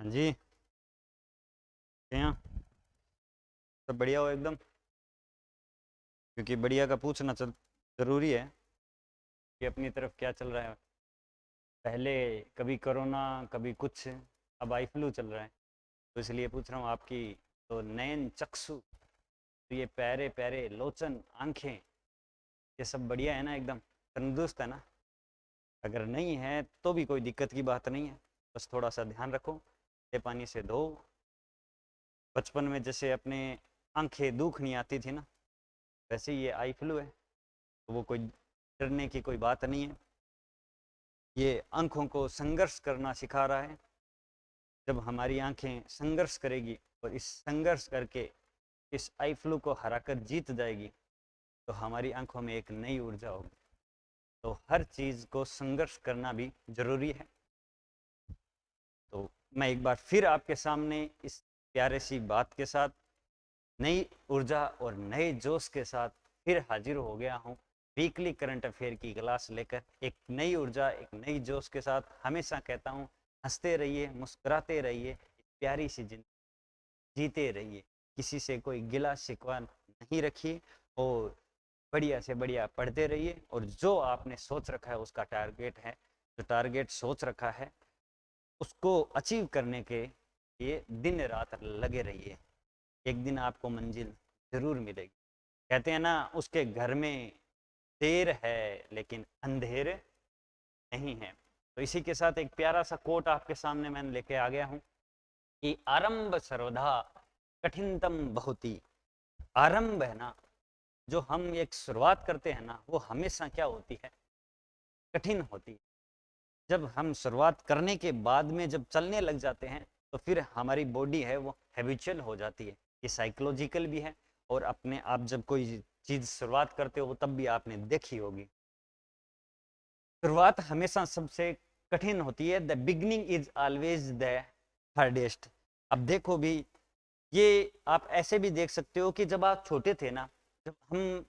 हाँ जी। क्या सब बढ़िया हो एकदम? क्योंकि बढ़िया का पूछना जरूरी है कि अपनी तरफ क्या चल रहा है। पहले कभी कोरोना, कभी कुछ, अब आई फ्लू चल रहा है। तो इसलिए पूछ रहा हूँ आपकी तो नयन चक्षु, तो ये पैरे पैरे लोचन आंखें, ये सब बढ़िया है ना? एकदम तंदुरुस्त है ना? अगर नहीं है तो भी कोई दिक्कत की बात नहीं है। बस थोड़ा सा ध्यान रखो, ये पानी से धो। बचपन में जैसे अपने आंखें दुखनी आती थी ना, वैसे ही ये आई फ्लू है। तो वो कोई डरने की कोई बात नहीं है। ये आंखों को संघर्ष करना सिखा रहा है। जब हमारी आंखें संघर्ष करेगी और इस संघर्ष करके इस आई फ्लू को हराकर जीत जाएगी, तो हमारी आंखों में एक नई ऊर्जा होगी। तो हर चीज़ को संघर्ष करना भी जरूरी है। तो मैं एक बार फिर आपके सामने इस प्यारे सी बात के साथ, नई ऊर्जा और नए जोश के साथ फिर हाजिर हो गया हूँ। वीकली करंट अफेयर की क्लास लेकर एक नई ऊर्जा, एक नई जोश के साथ। हमेशा कहता हूँ, हंसते रहिए, मुस्कुराते रहिए, प्यारी सी जिंदगी जीते रहिए। किसी से कोई गिला शिकवा नहीं रखिए और बढ़िया से बढ़िया पढ़ते रहिए। और जो आपने सोच रखा है, उसका टारगेट है, जो टारगेट सोच रखा है उसको अचीव करने के लिए दिन रात लगे रहिए। एक दिन आपको मंजिल जरूर मिलेगी। कहते हैं ना, उसके घर में देर है लेकिन अंधेर नहीं है। तो इसी के साथ एक प्यारा सा कोट आपके सामने मैंने लेके आ गया हूँ कि आरंभ सर्वधा कठिनतम बहुति। आरंभ है ना, जो हम एक शुरुआत करते हैं ना, वो हमेशा क्या होती है? कठिन होती है। जब हम शुरुआत करने के बाद में जब चलने लग जाते हैं, तो फिर हमारी बॉडी है वो हैबिचुअल हो जाती है। ये साइकोलॉजिकल भी है। और अपने आप जब कोई चीज़ शुरुआत करते हो तब भी आपने देखी होगी, शुरुआत हमेशा सबसे कठिन होती है। The beginning is always the hardest. अब देखो भी, ये आप ऐसे भी देख सकते हो कि जब आप छोटे थे ना, जब हम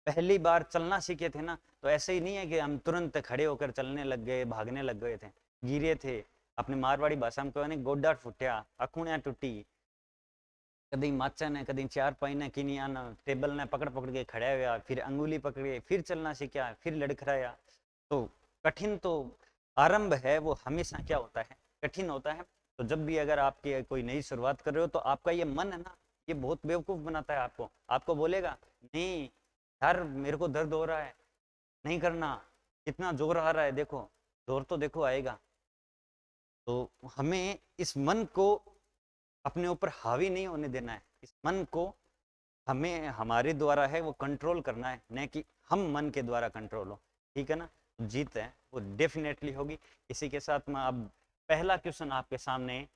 पहली बार चलना सीखे थे ना, तो ऐसे ही नहीं है कि हम तुरंत खड़े होकर चलने लग गए, भागने लग गए थे। गिरे थे। अपने मारवाड़ी भाषा में कहने गोडा फुटिया, अखुणिया टूटी, कदी माचा ने कदी चार पाई ने किनिया ने टेबल ने पकड़ पकड़ के खड़ा हुआ, फिर अंगुली पकड़े, फिर चलना सीखा, फिर लड़खड़ाया। तो कठिन तो आरंभ है वो हमेशा क्या होता है? कठिन होता है। तो जब भी अगर आपकी कोई नई शुरुआत कर रहे हो, तो आपका ये मन है ना, ये बहुत बेवकूफ बनाता है आपको। आपको बोलेगा नहीं यार, मेरे को दर्द हो रहा है, नहीं करना, कितना जोर आ रहा है, देखो जोर तो देखो आएगा। तो हमें इस मन को अपने ऊपर हावी नहीं होने देना है। इस मन को हमें हमारे द्वारा है वो कंट्रोल करना है, न कि हम मन के द्वारा कंट्रोल हो। ठीक है ना? जीत है वो डेफिनेटली होगी। इसी के साथ मैं अब पहला क्वेश्चन आपके सामने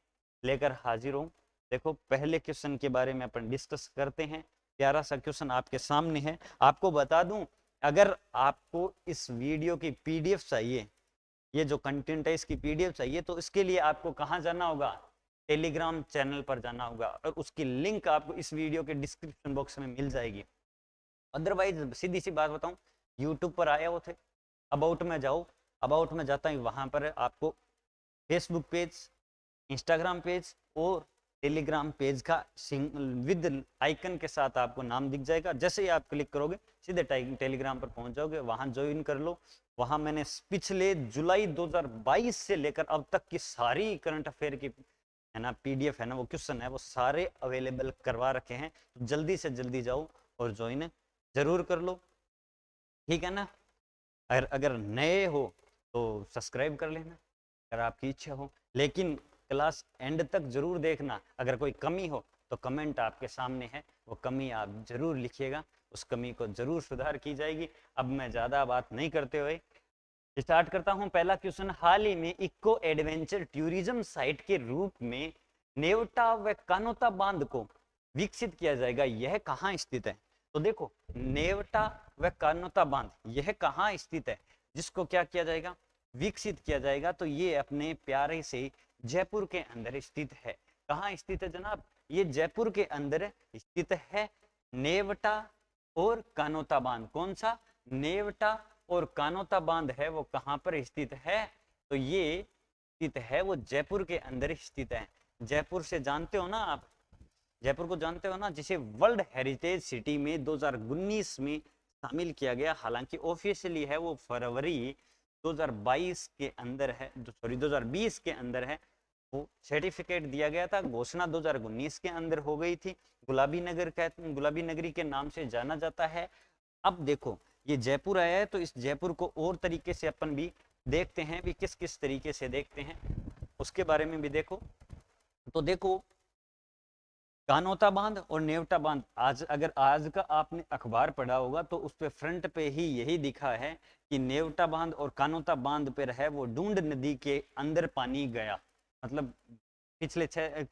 लेकर हाजिर हूँ। देखो, पहले क्वेश्चन के बारे में अपन डिस्कस करते हैं। प्यारा सा क्वेश्चन आपके सामने है। आपको बता दूं, अगर आपको इस वीडियो की पीडीएफ चाहिए, ये जो कंटेंट है इसकी पीडीएफ चाहिए, तो इसके लिए आपको कहाँ जाना होगा? टेलीग्राम चैनल पर जाना होगा, और उसकी लिंक आपको इस वीडियो के डिस्क्रिप्शन बॉक्स में मिल जाएगी। अदरवाइज सीधी सी बात बताऊं, यूट्यूब पर आया हो थे, अबाउट में जाओ, अबाउट में जाता हूँ, वहां पर आपको फेसबुक पेज, इंस्टाग्राम पेज और टेलीग्राम पेज का विद आइकन के साथ आपको नाम दिख जाएगा। जैसे ही आप क्लिक करोगे सीधे टेलीग्राम पर पहुंच जाओगे, वहां ज्वाइन कर लो। वहां मैंने पिछले जुलाई 2022 से लेकर अब तक की सारी करंट अफेयर की है ना पीडीएफ है ना, वो क्वेश्चन है, वो सारे अवेलेबल करवा रखे हैं। तो जल्दी से जल्दी जाओ और ज्वाइन जरूर कर लो। ठीक है ना? अगर नए हो तो सब्सक्राइब कर लेना, अगर आपकी इच्छा हो। लेकिन क्लास एंड तक जरूर देखना। अगर कोई कमी हो तो कमेंट आपके सामने है, वो कमी आप जरूर लिखिएगा, उस कमी को जरूर सुधार की जाएगी। अब मैं ज़्यादा बात नहीं करते हुए स्टार्ट करता हूं। पहला क्वेश्चन, हाल ही में इको एडवेंचर टूरिज्म साइट के रूप में नेवटा व कानोता बांध को विकसित किया जाएगा, यह कहाँ स्थित है? तो देखो, नेवटा व कानोता बांध यह कहाँ स्थित है, जिसको क्या किया जाएगा? विकसित किया जाएगा। तो ये अपने प्यारे से जयपुर के अंदर स्थित है। कहाँ स्थित है जनाब? ये जयपुर के अंदर स्थित है। नेवटा और कानोता बांध, कौन सा? नेवटा और कानोता बांध है वो कहाँ पर स्थित है? तो ये स्थित है वो जयपुर के अंदर स्थित है। जयपुर से जानते हो ना आप, जयपुर को जानते हो ना, जिसे वर्ल्ड हेरिटेज सिटी में 2019 में शामिल किया गया। हालांकि ऑफिशियली है वो फरवरी 2022 के अंदर है, सॉरी 2020 के अंदर है, वो सर्टिफिकेट दिया गया था। घोषणा 2019 के अंदर हो गई थी। गुलाबी नगरी के नाम से जाना जाता है। अब देखो ये जयपुर आया है, तो इस जयपुर को और तरीके से अपन भी देखते हैं, भी किस किस तरीके से देखते हैं उसके बारे में भी देखो। तो देखो कानोता बांध और नेवटा बांध, आज का आपने अखबार पढ़ा होगा तो उस पे फ्रंट पे ही यही दिखा है कि नेवटा बांध और कानोता बांध पे है वो डूंड नदी के अंदर पानी गया। मतलब पिछले 6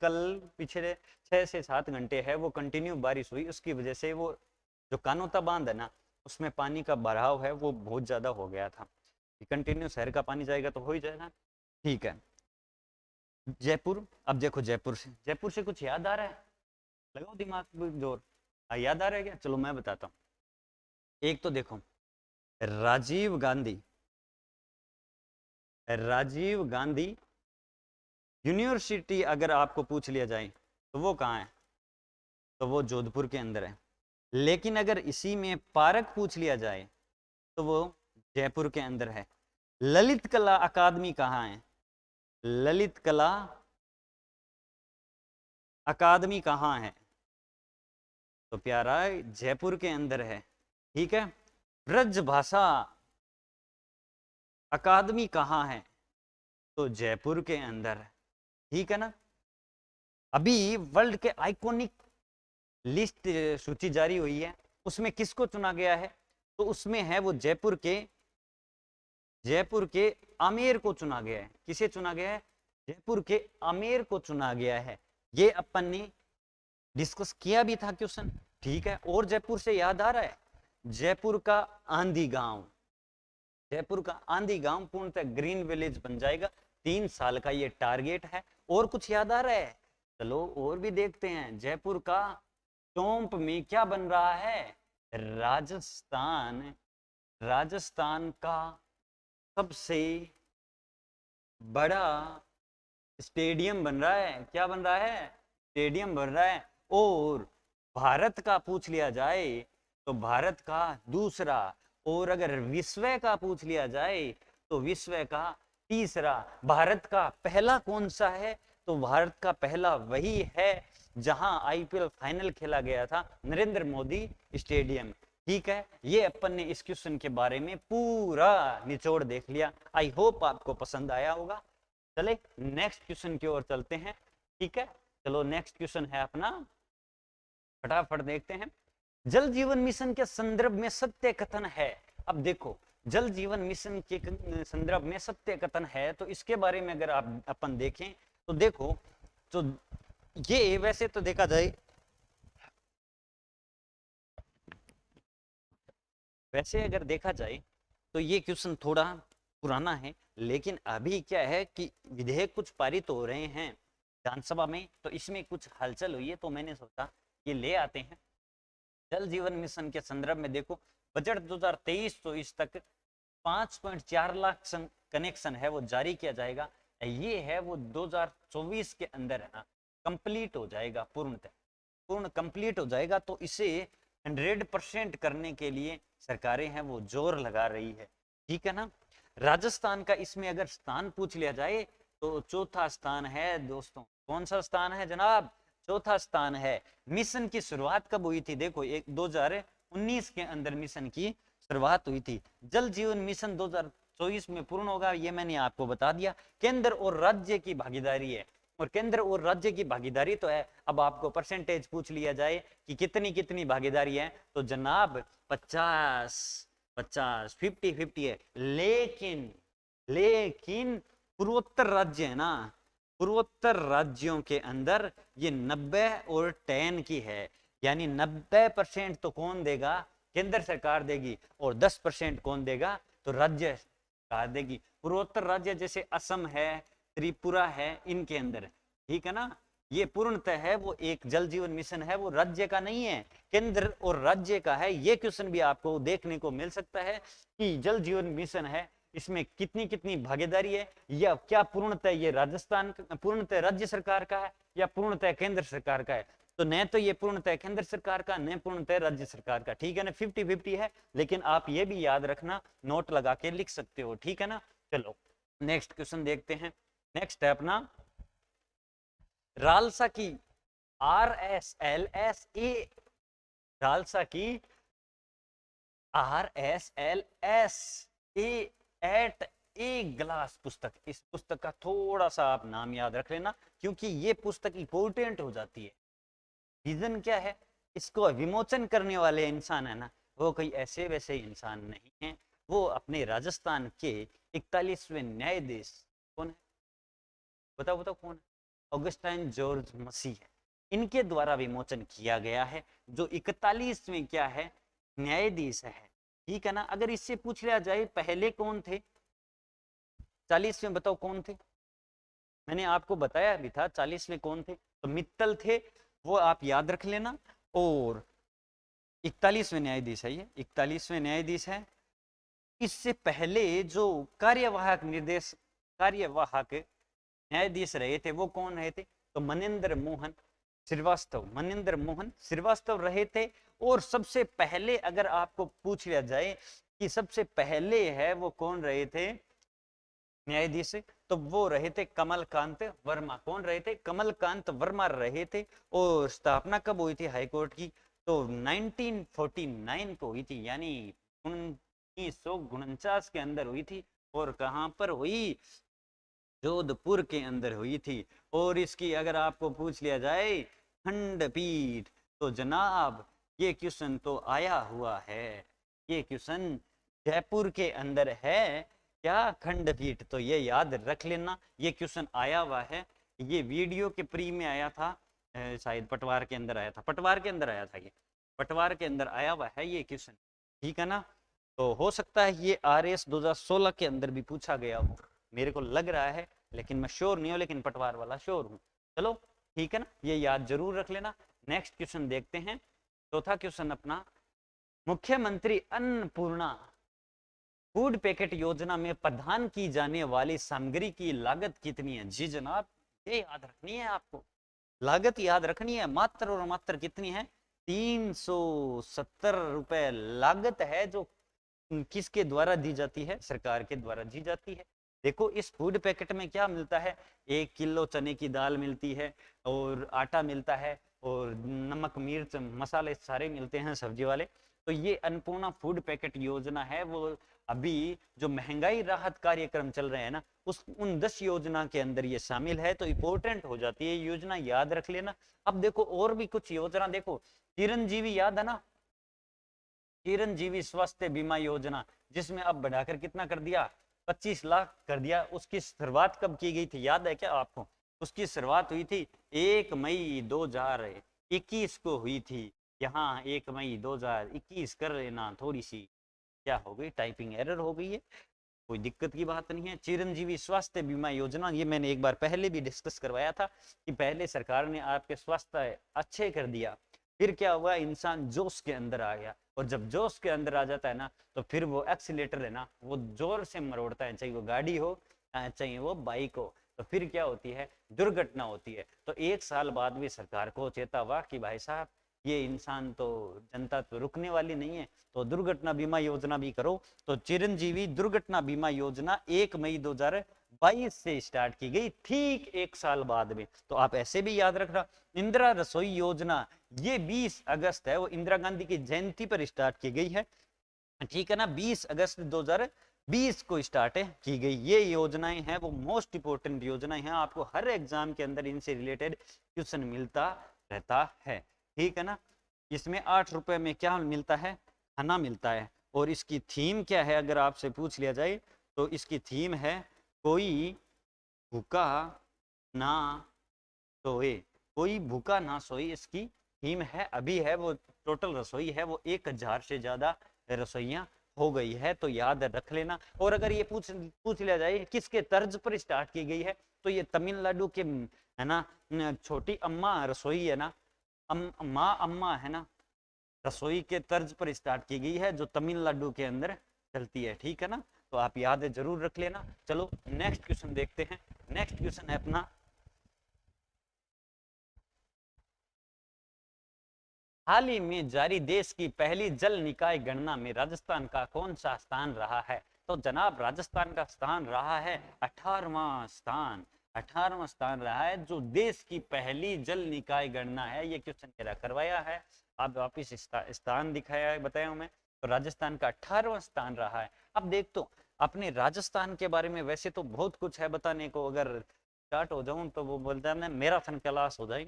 से 7 घंटे है वो कंटिन्यू बारिश हुई, उसकी वजह से वो जो कानोता बांध है ना उसमें पानी का बहाव है वो बहुत ज्यादा हो गया था। कंटिन्यू शहर का पानी जाएगा तो हो ही जाएगा। ठीक है, जयपुर। अब देखो जयपुर से कुछ याद आ रहा है? लगाओ दिमाग में जोर। याद आ रहा है क्या? चलो मैं बताता हूँ। एक तो देखो राजीव गांधी यूनिवर्सिटी अगर आपको पूछ लिया जाए तो वो कहाँ है? तो वो जोधपुर के अंदर है। लेकिन अगर इसी में पार्क पूछ लिया जाए तो वो जयपुर के अंदर है। ललित कला अकादमी कहाँ है? ललित कला अकादमी कहाँ है? तो प्यारा जयपुर के अंदर है। ठीक है, ब्रज भाषा अकादमी कहाँ है? तो जयपुर के अंदर है। ठीक है ना। अभी वर्ल्ड के आइकॉनिक लिस्ट सूची जारी हुई है, उसमें किसको चुना गया है? तो उसमें है वो जयपुर के आमेर को चुना गया है। किसे चुना गया है? जयपुर के आमेर को चुना गया है। ये अपन ने डिस्कस किया भी था क्वेश्चन। ठीक है, और जयपुर से याद आ रहा है जयपुर का आंधी गांव पूर्णतः ग्रीन विलेज बन जाएगा। 3 साल का ये टारगेट है। और कुछ याद आ रहा है? चलो और भी देखते हैं। जयपुर का टोंक में क्या बन रहा है? राजस्थान का सबसे बड़ा स्टेडियम बन रहा है। क्या बन रहा है? स्टेडियम बन रहा है। और भारत का पूछ लिया जाए तो भारत का दूसरा, और अगर विश्व का पूछ लिया जाए तो विश्व का तीसरा। भारत का पहला कौन सा है? तो भारत का पहला वही है जहां आईपीएल फाइनल खेला गया था, नरेंद्र मोदी स्टेडियम। ठीक है, ये अपन ने इस क्वेश्चन के बारे में पूरा निचोड़ देख लिया। आई होप आपको पसंद आया होगा। चले नेक्स्ट क्वेश्चन की ओर चलते हैं। ठीक है, चलो नेक्स्ट क्वेश्चन है अपना, फटाफट देखते हैं। जल जीवन मिशन के संदर्भ में सत्य कथन है। अब देखो जल जीवन मिशन के संदर्भ में सत्य कथन है, तो इसके बारे में अगर आप अपन देखें तो देखो, तो ये वैसे तो देखा जाए, वैसे अगर देखा जाए तो ये क्वेश्चन थोड़ा पुराना है, लेकिन अभी क्या है कि विधेयक कुछ पारित हो रहे हैं विधानसभा में, तो इसमें कुछ हलचल हुई है, तो मैंने सोचा ये ले आते हैं। जल जीवन मिशन के संदर्भ में देखो, बजट 2023-24 तक 5.4 लाख कनेक्शन है वो जारी किया जाएगा। ये है वो 2024 के अंदर है ना कंप्लीट हो जाएगा, पूर्ण कंप्लीट हो जाएगा। तो इसे 100% करने के लिए सरकारें हैं वो जोर लगा रही है। ठीक है ना। राजस्थान का इसमें अगर स्थान पूछ लिया जाए तो चौथा स्थान है दोस्तों। कौन सा स्थान है जनाब? चौथा स्थान है। मिशन की शुरुआत कब हुई थी? देखो 2019 के अंदर मिशन की शुरुआत हुई थी। जल जीवन मिशन 2024 में पूर्ण होगा, ये मैंने आपको बता दिया। केंद्र और राज्य की भागीदारी है, और केंद्र और राज्य की भागीदारी तो है। अब आपको परसेंटेज पूछ लिया जाए कि कितनी भागीदारी है, तो जनाब 50-50 है। लेकिन पूर्वोत्तर राज्य है ना, पूर्वोत्तर राज्यों के अंदर ये 90 और 10 की है। यानी 90% तो कौन देगा? केंद्र सरकार देगी, और 10% कौन देगा? तो राज्य सरकार देगी। पूर्वोत्तर राज्य जैसे असम है, त्रिपुरा है, इनके अंदर। ठीक है ना। ये पूर्णतः है वो एक जल जीवन मिशन है, वो राज्य का नहीं है, केंद्र और राज्य का है। ये क्वेश्चन भी आपको देखने को मिल सकता है कि जल जीवन मिशन है, इसमें कितनी भागीदारी है, या क्या पूर्णतः ये पूर्णतः राज्य सरकार का है, या पूर्णतः केंद्र सरकार का है? तो न तो ये पूर्णतः केंद्र सरकार का, न पूर्णतः राज्य सरकार का, ठीक है ना, 50-50 है। लेकिन आप ये भी याद रखना, नोट लगा के लिख सकते हो, ठीक है ना। चलो नेक्स्ट क्वेश्चन देखते हैं। नेक्स्ट है अपना रालसा की RSLSA, रालसा की RSLSA एट ए ग्लास पुस्तक। इस पुस्तक का थोड़ा सा आप नाम याद रख लेना, क्योंकि ये पुस्तक इंपोर्टेंट हो जाती है। रीजन क्या है, इसको विमोचन करने वाले इंसान है ना, वो कोई ऐसे वैसे इंसान नहीं है, वो अपने राजस्थान के 41वें न्यायाधीश, कौन है बताओ बताओ कौन है? ऑगस्टाइन जॉर्ज मसीह है, इनके द्वारा विमोचन किया गया है, जो 41वें क्या है, न्यायाधीश है, ठीक है ना। अगर इससे पूछ लिया जाए पहले कौन थे, 40वें बताओ कौन थे? मैंने आपको बताया भी था 40वें कौन थे, तो मित्तल थे, वो आप याद रख लेना। और 41वें न्यायाधीश है, ये 41वें न्यायाधीश है। इससे पहले जो कार्यवाहक न्यायाधीश रहे थे वो कौन रहे थे, तो मनेंद्र मोहन श्रीवास्तव रहे थे। और सबसे पहले अगर आपको पूछ लिया जाए कि सबसे पहले है वो कौन रहे थे न्यायाधीश, तो वो रहे थे कमलकांत वर्मा। कौन रहे थे? कमलकांत वर्मा रहे थे। और स्थापना कब हुई थी हाईकोर्ट की, तो 1949 को हुई थी, यानी 1949 के अंदर हुई थी। और कहां पर हुई? जोधपुर के अंदर हुई थी। और इसकी अगर आपको पूछ लिया जाए खंडपीठ, तो जनाब ये क्वेश्चन तो आया हुआ है, ये क्वेश्चन जयपुर के अंदर है क्या, खंडपीठ। तो ये याद रख लेना, ये क्वेश्चन आया हुआ है। ये वीडियो के प्री में आया था, शायद पटवार के अंदर आया था, पटवार के अंदर आया था, ये पटवार के अंदर आया हुआ है ये क्वेश्चन, ठीक है ना। तो हो सकता है ये RS 2016 के अंदर भी पूछा गया हो, मेरे को लग रहा है, लेकिन मैं श्योर नहीं हूं, लेकिन पटवार वाला श्योर हूं। चलो ठीक है ना, ये याद जरूर रख लेना। नेक्स्ट क्वेश्चन देखते हैं, चौथा क्वेश्चन अपना, मुख्यमंत्री अन्नपूर्णा फूड पैकेट योजना में प्रदान की जाने वाली सामग्री की लागत कितनी है? जी जनाब, ये याद रखनी है आपको, लागत याद रखनी है, मात्र और मात्र कितनी है? 370 रुपए लागत है, जो किसके द्वारा दी जाती है? सरकार के द्वारा दी जाती है। देखो इस फूड पैकेट में क्या मिलता है, 1 किलो चने की दाल मिलती है, और आटा मिलता है, और नमक मिर्च मसाले सारे मिलते हैं सब्जी वाले। तो ये अन्नपूर्णा फूड पैकेट योजना है, वो अभी जो महंगाई राहत कार्यक्रम चल रहे हैं ना, उन 10 योजना के अंदर ये शामिल है। तो इंपॉर्टेंट हो जाती है योजना, याद रख लेना। अब देखो और भी कुछ योजना, देखो चिरंजीवी याद है ना, चिरंजीवी स्वास्थ्य बीमा योजना, जिसमें अब बढ़ाकर कितना कर दिया, 25 लाख कर दिया। उसकी शुरुआत कब की गई थी, याद है क्या आपको? उसकी शुरुआत हुई थी 1 मई 2021 को हुई थी। यहाँ 1 मई 2021 कर लेना, थोड़ी सी क्या हो गई, टाइपिंग एरर हो गई है, कोई दिक्कत की बात नहीं है। चिरंजीवी स्वास्थ्य बीमा योजना, ये मैंने एक बार पहले भी डिस्कस करवाया था कि पहले सरकार ने आपके स्वास्थ्य अच्छे कर दिया, फिर क्या हुआ, इंसान जोश के अंदर आ गया, और जब जोश के अंदर आ जाता है ना, तो फिर वो एक्सीलेटर है ना, वो जोर से मरोड़ता है, चाहे वो गाड़ी हो चाहे वो बाइक हो, तो फिर क्या होती है, दुर्घटना होती है। तो 1 साल बाद भी सरकार को चेता हुआ कि भाई साहब ये इंसान तो, जनता तो रुकने वाली नहीं है, तो दुर्घटना बीमा योजना भी करो। तो चिरंजीवी दुर्घटना बीमा योजना 1 मई 2022 से स्टार्ट की गई, ठीक 1 साल बाद में। तो आप ऐसे भी याद रखना। इंदिरा रसोई योजना, ये 20 अगस्त है, वो इंदिरा गांधी की जयंती पर स्टार्ट की गई है, ठीक है ना, 20 अगस्त 2020 को स्टार्ट की गई। ये योजनाएं हैं वो मोस्ट इंपोर्टेंट योजनाएं हैं, आपको हर एग्जाम के अंदर इनसे रिलेटेड क्वेश्चन मिलता रहता है, ठीक है ना। इसमें 8 रुपए में क्या मिलता है, खाना मिलता है। और इसकी थीम क्या है, अगर आपसे पूछ लिया जाए तो इसकी थीम है कोई भूखा ना सोए, कोई भूखा ना सोए, इसकी थीम है। अभी है वो टोटल रसोई है वो 1000 से ज्यादा रसोइयां हो गई है, तो याद रख लेना। और अगर ये पूछ लिया जाए किसके तर्ज पर स्टार्ट की गई है, तो ये तमिलनाडु के है ना, छोटी अम्मा रसोई है ना, माँ अम्मा है ना, रसोई के तर्ज पर स्टार्ट की गई है, जो तमिलनाडु के अंदर चलती है, ठीक है ना। तो आप याद जरूर रख लेना। चलो नेक्स्ट क्वेश्चन देखते हैं। नेक्स्ट क्वेश्चन है अपना हाल ही में जारी देश की पहली जल निकाय गणना में राजस्थान का कौन सा स्थान रहा है? तो जनाब राजस्थान का स्थान रहा है 18वां स्थान। 18वां स्थान रहा है जो देश की पहली जल निकाय गणना है। ये क्वेश्चन मेरा करवाया है, आप वापिस स्थान दिखाया है, बताया हूं मैं। तो राजस्थान का 18वां स्थान रहा है। अब देख तो अपने राजस्थान के बारे में वैसे तो बहुत कुछ है बताने को, अगर स्टार्ट हो जाऊं तो वो बोलता है मैराथन क्लास हो जाए,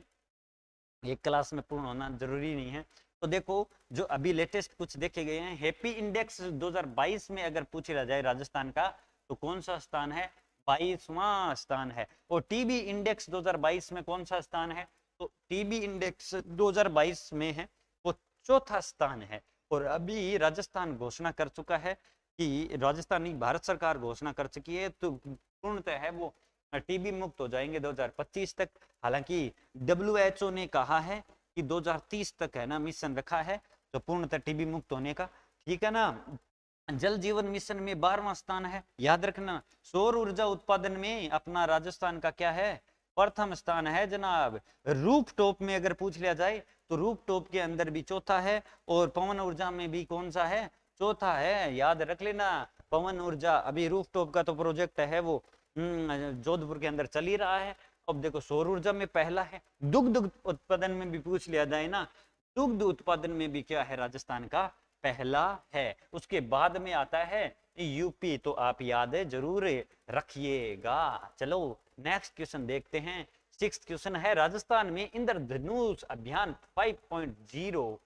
एक क्लास में पूर्ण होना जरूरी नहीं है। तो देखो जो अभी लेटेस्ट कुछ देखे गए हैं, हैप्पी इंडेक्स 2022 में अगर पूछ लिया जाए राजस्थान का तो कौन सा स्थान है? 22वां स्थान है। और टीबी इंडेक्स 2022 में कौन सा स्थान है? तो टीबी इंडेक्स 2022 में है वो चौथा स्थान है। और अभी राजस्थान घोषणा कर चुका है कि राजस्थान भारत सरकार घोषणा कर चुकी है तो पूर्णतः है वो टीबी मुक्त हो जाएंगे 2025 तक। हालांकि WHO ने कहा है कि 2030 तक है ना मिशन रखा है तो पूर्णतः टीबी मुक्त होने का, ठीक है ना। जल जीवन मिशन में 12वां स्थान है, याद रखना। सौर ऊर्जा उत्पादन में अपना राजस्थान का क्या है? प्रथम स्थान है जनाब। रूफ टॉप में अगर पूछ लिया जाए तो रूफ टॉप के अंदर भी चौथा है, और पवन ऊर्जा में भी कौन सा है? चौथा है, याद रख लेना। पवन ऊर्जा अभी रूफ टॉप का तो प्रोजेक्ट है वो जोधपुर के अंदर चल ही रहा है। अब देखो सौर ऊर्जा में पहला है। दुग्ध उत्पादन में भी पूछ लिया जाए ना, दुग्ध उत्पादन में भी क्या है? राजस्थान का पहला है। उसके बाद में आता है यूपी, तो आप याद जरूर रखिएगा। चलो नेक्स्ट क्वेश्चन देखते हैं। 6th क्वेश्चन है, राजस्थान में इंद्रधनुष अभियान 5.0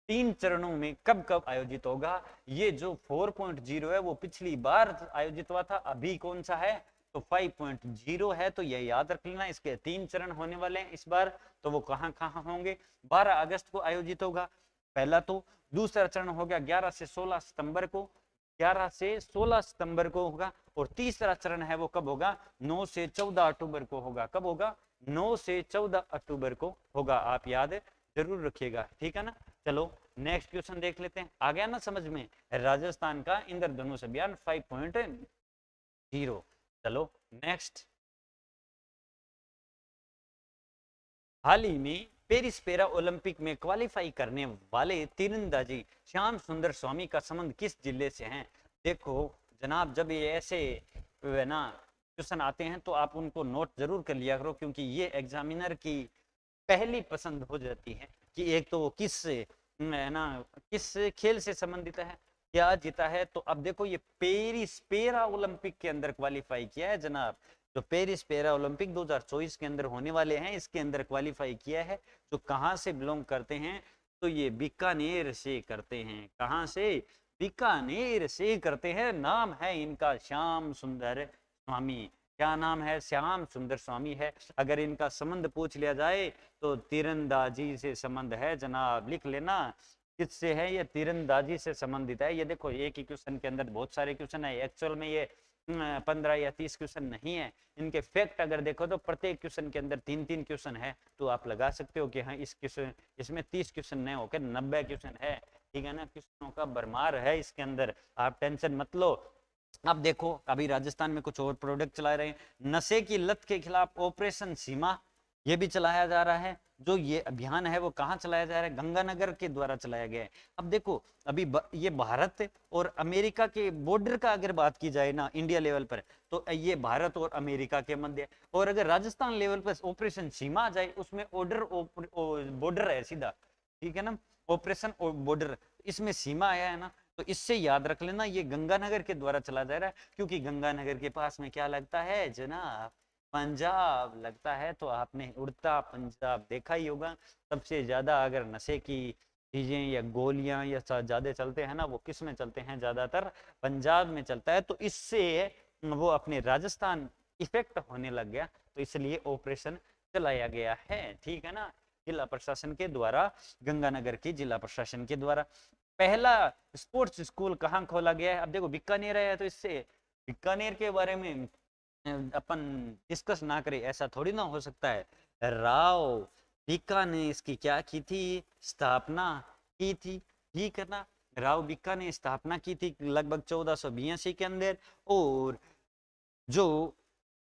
3 चरणों में कब कब आयोजित होगा? ये जो 4.0 है वो पिछली बार आयोजित हुआ था, अभी कौन सा है? तो 5.0 है। तो ये याद रख लेना, इसके 3 चरण होने वाले हैं इस बार। तो वो कहां कहां होंगे? 12 अगस्त को आयोजित होगा पहला, तो दूसरा चरण हो गया 11 से 16 सितंबर को, 11 से 16 सितंबर को होगा। और तीसरा चरण है वो कब होगा? 9 से 14 अक्टूबर को होगा। कब होगा? 9 से 14 अक्टूबर को होगा। आप याद जरूर रखिएगा, ठीक है ना। चलो नेक्स्ट क्वेश्चन देख लेते हैं। आ गया ना समझ में? राजस्थान का इंद्रधनुष अभियान 5.0। चलो नेक्स्ट। हाल ही में पेरिस पैरा ओलंपिक में क्वालिफाई करने वाले तीरंदाजी श्याम सुंदर स्वामी का संबंध किस जिले से है? देखो जनाब जब ये ऐसे ना क्वेश्चन आते हैं तो आप उनको नोट जरूर कर लिया करो, क्योंकि ये एग्जामिनर की पहली पसंद हो जाती है कि एक तो किस है ना किस खेल से संबंधित है, क्या जीता है। तो अब देखो ये पेरिस पैरा ओलंपिक के अंदर क्वालिफाई किया है जनाब। जो पेरिस पैरा ओलंपिक 2024 के अंदर होने वाले हैं इसके अंदर क्वालिफाई किया है। जो कहां से बिलोंग करते हैं? तो ये बीकानेर से करते हैं। कहां से? बीकानेर से करते हैं। नाम है इनका श्याम सुंदर स्वामी। क्या नाम है? श्याम सुंदर स्वामी है। अगर इनका संबंध पूछ लिया जाए तो तीरंदाजी से संबंध है जनाब, लिख लेना। किससे है? ये तीरंदाजी से संबंधित है। ये देखो एक ही क्वेश्चन के अंदर बहुत सारे क्वेश्चन है, एक्चुअल में ये 15 या 30 क्वेश्चन नहीं है। इनके फैक्ट अगर देखो तो प्रत्येक क्वेश्चन के अंदर 3-3 क्वेश्चन है। तो आप लगा सकते हो कि हाँ इस क्वेश्चन इसमें 30 क्वेश्चन नहीं होकर 90 क्वेश्चन है, ठीक है ना। क्वेश्चनों का भरमार है इसके अंदर, आप टेंशन मत लो। अब देखो अभी राजस्थान में कुछ और प्रोडक्ट चला रहे हैं। नशे की लत के खिलाफ ऑपरेशन सीमा ये भी चलाया जा रहा है। जो ये अभियान है वो कहाँ चलाया जा रहा है? गंगानगर के द्वारा चलाया गया है। अब देखो अभी ये भारत और अमेरिका के बॉर्डर का अगर बात की जाए ना इंडिया लेवल पर, तो ये भारत और अमेरिका के मध्य। और अगर राजस्थान लेवल पर ऑपरेशन सीमा आ जाए उसमें बॉर्डर है सीधा, ठीक है ना। ऑपरेशन और बॉर्डर इसमें सीमा आया है ना, तो इससे याद रख लेना ये गंगानगर के द्वारा चला जा रहा है। क्योंकि गंगानगर के पास में क्या लगता है जनाब? पंजाब लगता है। तो आपने उड़ता पंजाब देखा ही होगा। सबसे ज्यादा अगर नशे की चीजें या गोलियां या ज्यादा चलते हैं ना, वो किस में चलते हैं? ज्यादातर पंजाब में चलता है। तो इससे वो अपने राजस्थान इफेक्ट होने लग गया, तो इसलिए ऑपरेशन चलाया गया है, ठीक है ना, जिला प्रशासन के द्वारा, गंगानगर की जिला प्रशासन के द्वारा। पहला स्पोर्ट्स स्कूल कहाँ खोला गया है? अब देखो बीकानेर है तो इससे बीकानेर के बारे में अपन डिस्कस ना करें ऐसा थोड़ी ना हो सकता है। राव बीका ने इसकी क्या की थी? स्थापना की थी, ठीक है ना। राव बीका ने स्थापना की थी लगभग 1482 के अंदर। और जो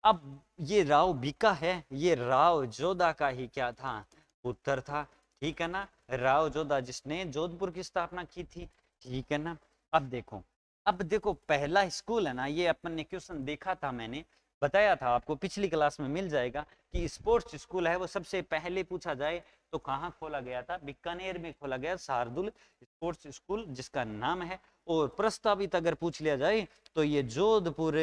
अब ये राव बीका है ये राव जोधा का ही क्या था? पुत्र था, ठीक है ना। राव जोधा, जिसने जोधपुर की स्थापना की थी। ठीक है ना। अब देखो पहला स्कूल है ना, ये अपन ने क्वेश्चन देखा था, मैंने बताया था आपको, पिछली क्लास में मिल जाएगा कि स्पोर्ट्स स्कूल है वो सबसे पहले पूछा जाए तो कहाँ खोला गया था, बीकानेर में खोला गया शार्दुल स्पोर्ट्स स्कूल जिसका नाम है। और प्रस्तावित अगर पूछ लिया जाए तो ये जोधपुर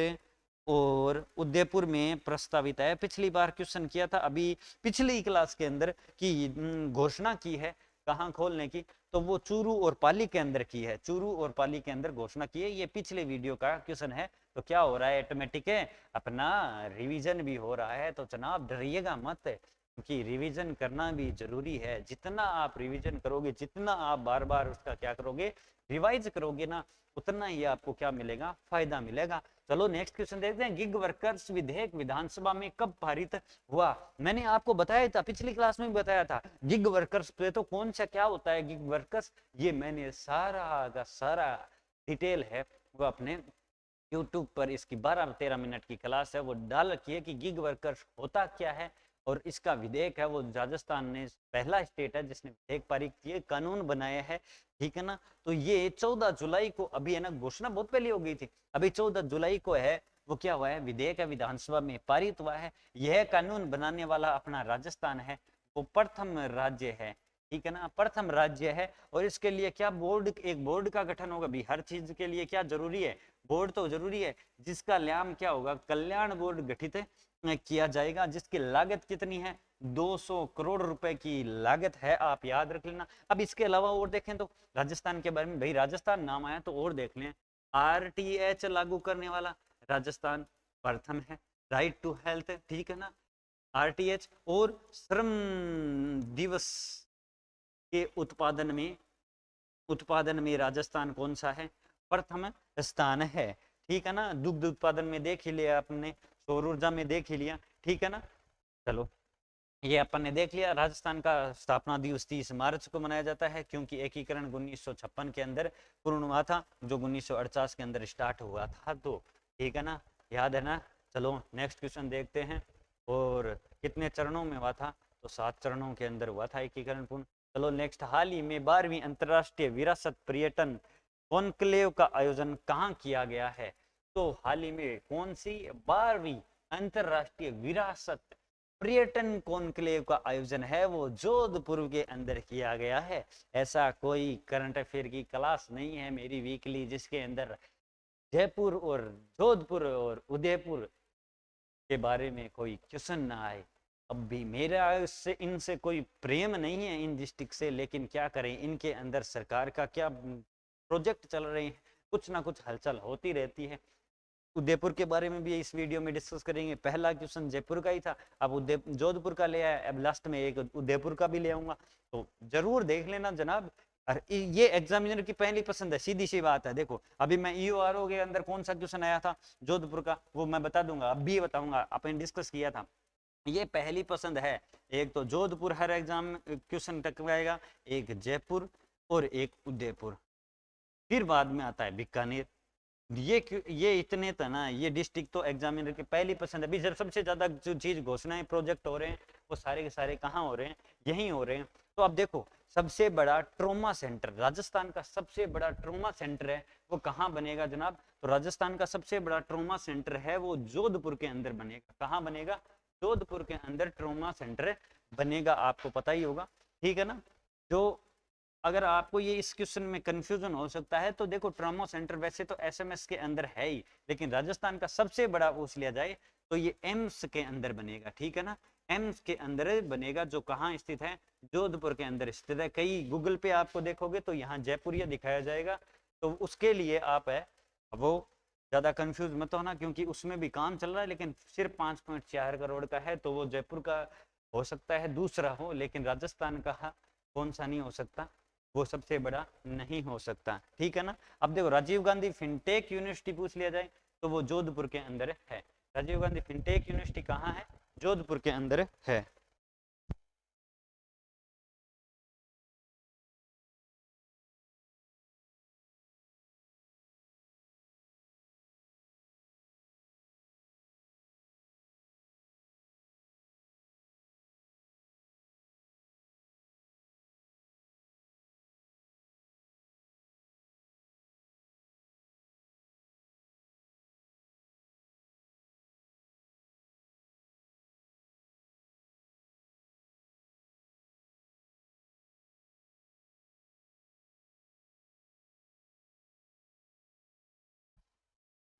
और उदयपुर में प्रस्तावित है। पिछली बार क्वेश्चन किया था अभी पिछली क्लास के अंदर कि घोषणा की है कहाँ खोलने की, तो वो चूरू और पाली के अंदर की है, चूरू और पाली के अंदर घोषणा की है। ये पिछले वीडियो का क्वेश्चन है। तो क्या हो रहा है, ऑटोमेटिक है अपना रिवीजन भी हो रहा है, तो जनाब डरिएगा मत, क्योंकि रिवीजन करना भी जरूरी है। जितना आप रिवीजन करोगे, जितना आप बार बार उसका क्या करोगे, रिवाइज करोगे ना, उतना ही आपको क्या मिलेगा, फायदा मिलेगा। चलो नेक्स्ट क्वेश्चन देखते हैं। गिग वर्कर्स विधेयक विधानसभा में कब पारित हुआ? मैंने आपको बताया था, पिछली क्लास में भी बताया था, गिग वर्कर्स पे तो कौन सा क्या होता है गिग वर्कर्स, ये मैंने सारा का सारा डिटेल है वो अपने यूट्यूब पर, इसकी 12-13 मिनट की क्लास है वो डाल रखी है कि गिग वर्कर्स होता क्या है। और इसका विधेयक है वो राजस्थान ने पहला स्टेट है जिसने विधेयक पारित किए, कानून बनाया है। ठीक है ना। तो ये 14 जुलाई को, अभी है ना, घोषणा बहुत पहले हो गई थी, अभी 14 जुलाई को है वो क्या हुआ है, विधेयक है विधानसभा में पारित हुआ है। यह कानून बनाने वाला अपना राजस्थान है, वो प्रथम राज्य है। ठीक है ना, प्रथम राज्य है। और इसके लिए क्या बोर्ड, एक बोर्ड का गठन होगा भी, हर चीज के लिए क्या जरूरी है, बोर्ड तो जरूरी है, जिसका नाम क्या होगा, कल्याण बोर्ड गठित किया जाएगा, जिसकी लागत कितनी है, 200 करोड़ रुपए की लागत है, आप याद रख लेना। अब इसके अलावा और देखें तो राजस्थान के बारे में, भाई राजस्थान नाम आया तो और देख लें, आरटीएच लागू करने वाला राजस्थान प्रथम है, राइट टू हेल्थ, ठीक है ना, आरटीएच। और श्रम दिवस के उत्पादन में राजस्थान कौन सा है, प्रथम स्थान है। ठीक है ना। दुग्ध उत्पादन में देख ही लिया आपने, सौर ऊर्जा में देख ही लिया। ठीक है ना। चलो ये अपन ने देख लिया। राजस्थान का स्थापना दिवस 30 मार्च को मनाया जाता है, क्योंकि एकीकरण 1956 के अंदर पूर्ण हुआ था, जो 1948 के अंदर स्टार्ट हुआ था। तो ठीक है ना, याद है ना। चलो नेक्स्ट क्वेश्चन देखते हैं। और कितने चरणों में हुआ था, तो 7 चरणों के अंदर हुआ था एकीकरण पूर्ण। चलो नेक्स्ट, हाल ही में 12वीं अंतर्राष्ट्रीय विरासत पर्यटन कॉन्क्लेव का आयोजन कहाँ किया गया है? तो हाल ही में कौन सी 12वीं अंतर्राष्ट्रीय विरासत पर्यटन कॉन्क्लेव का आयोजन है वो जोधपुर के अंदर किया गया है। ऐसा कोई करंट अफेयर की क्लास नहीं है मेरी वीकली जिसके अंदर जयपुर और जोधपुर और उदयपुर के बारे में कोई क्वेश्चन ना आए। अब भी मेरा इससे, इनसे कोई प्रेम नहीं है इन डिस्ट्रिक्ट से, लेकिन क्या करें, इनके अंदर सरकार का क्या प्रोजेक्ट चल रहे हैं, कुछ ना कुछ हलचल होती रहती है। उदयपुर के बारे में भी इस वीडियो में डिस्कस करेंगे। पहला क्वेश्चन जयपुर का ही था, अब जोधपुर का ले आया, अब लास्ट में एक उदयपुर का भी ले आऊंगा, तो जरूर देख लेना जनाब। अरे ये एग्जामिनर की पहली पसंद है, सीधी सी बात है। देखो अभी मैं ईओआरओ के अंदर कौन सा क्वेश्चन आया था जोधपुर का, वो मैं बता दूंगा, अब भी बताऊंगा, अपन डिस्कस किया था। ये पहली पसंद है, एक तो जोधपुर हर एग्जाम क्वेश्चन टकराएगा, एक जयपुर और एक उदयपुर, फिर बाद में आता है बीकानेर। ये इतने था ना, ये डिस्ट्रिक्ट तो एग्जामिनर की पहली पसंद है। अभी जब सबसे ज्यादा जो चीज घोषणाएं प्रोजेक्ट हो रहे हैं वो सारे के सारे कहाँ हो रहे हैं, यहीं हो रहे हैं। तो अब देखो सबसे बड़ा ट्रोमा सेंटर, राजस्थान का सबसे बड़ा ट्रोमा सेंटर है वो कहाँ बनेगा जनाब, तो राजस्थान का सबसे बड़ा ट्रोमा सेंटर है वो जोधपुर के अंदर बनेगा। कहाँ बनेगा, जोधपुर के अंदर ट्रोमा सेंटर बनेगा, आपको पता ही होगा। ठीक है ना। जो अगर आपको ये इस क्वेश्चन में कंफ्यूजन हो सकता है तो देखो, ट्रामा सेंटर वैसे तो एसएमएस के अंदर है ही, लेकिन राजस्थान का सबसे बड़ा पूछ लिया जाए तो ये एम्स के अंदर बनेगा। ठीक है ना, एम्स के अंदर बनेगा, जो कहाँ स्थित है, जोधपुर के अंदर स्थित है। कई गूगल पे आपको देखोगे तो यहाँ जयपुरिया दिखाया जाएगा, तो उसके लिए आप है वो ज्यादा कंफ्यूज मत होना, क्योंकि उसमें भी काम चल रहा है, लेकिन सिर्फ 5.4 करोड़ का है, तो वो जयपुर का हो सकता है दूसरा हो, लेकिन राजस्थान का कौन सा नहीं हो सकता, वो सबसे बड़ा नहीं हो सकता। ठीक है ना। अब देखो राजीव गांधी फिनटेक यूनिवर्सिटी पूछ लिया जाए तो वो जोधपुर के अंदर है। राजीव गांधी फिनटेक यूनिवर्सिटी कहाँ है, जोधपुर के अंदर है।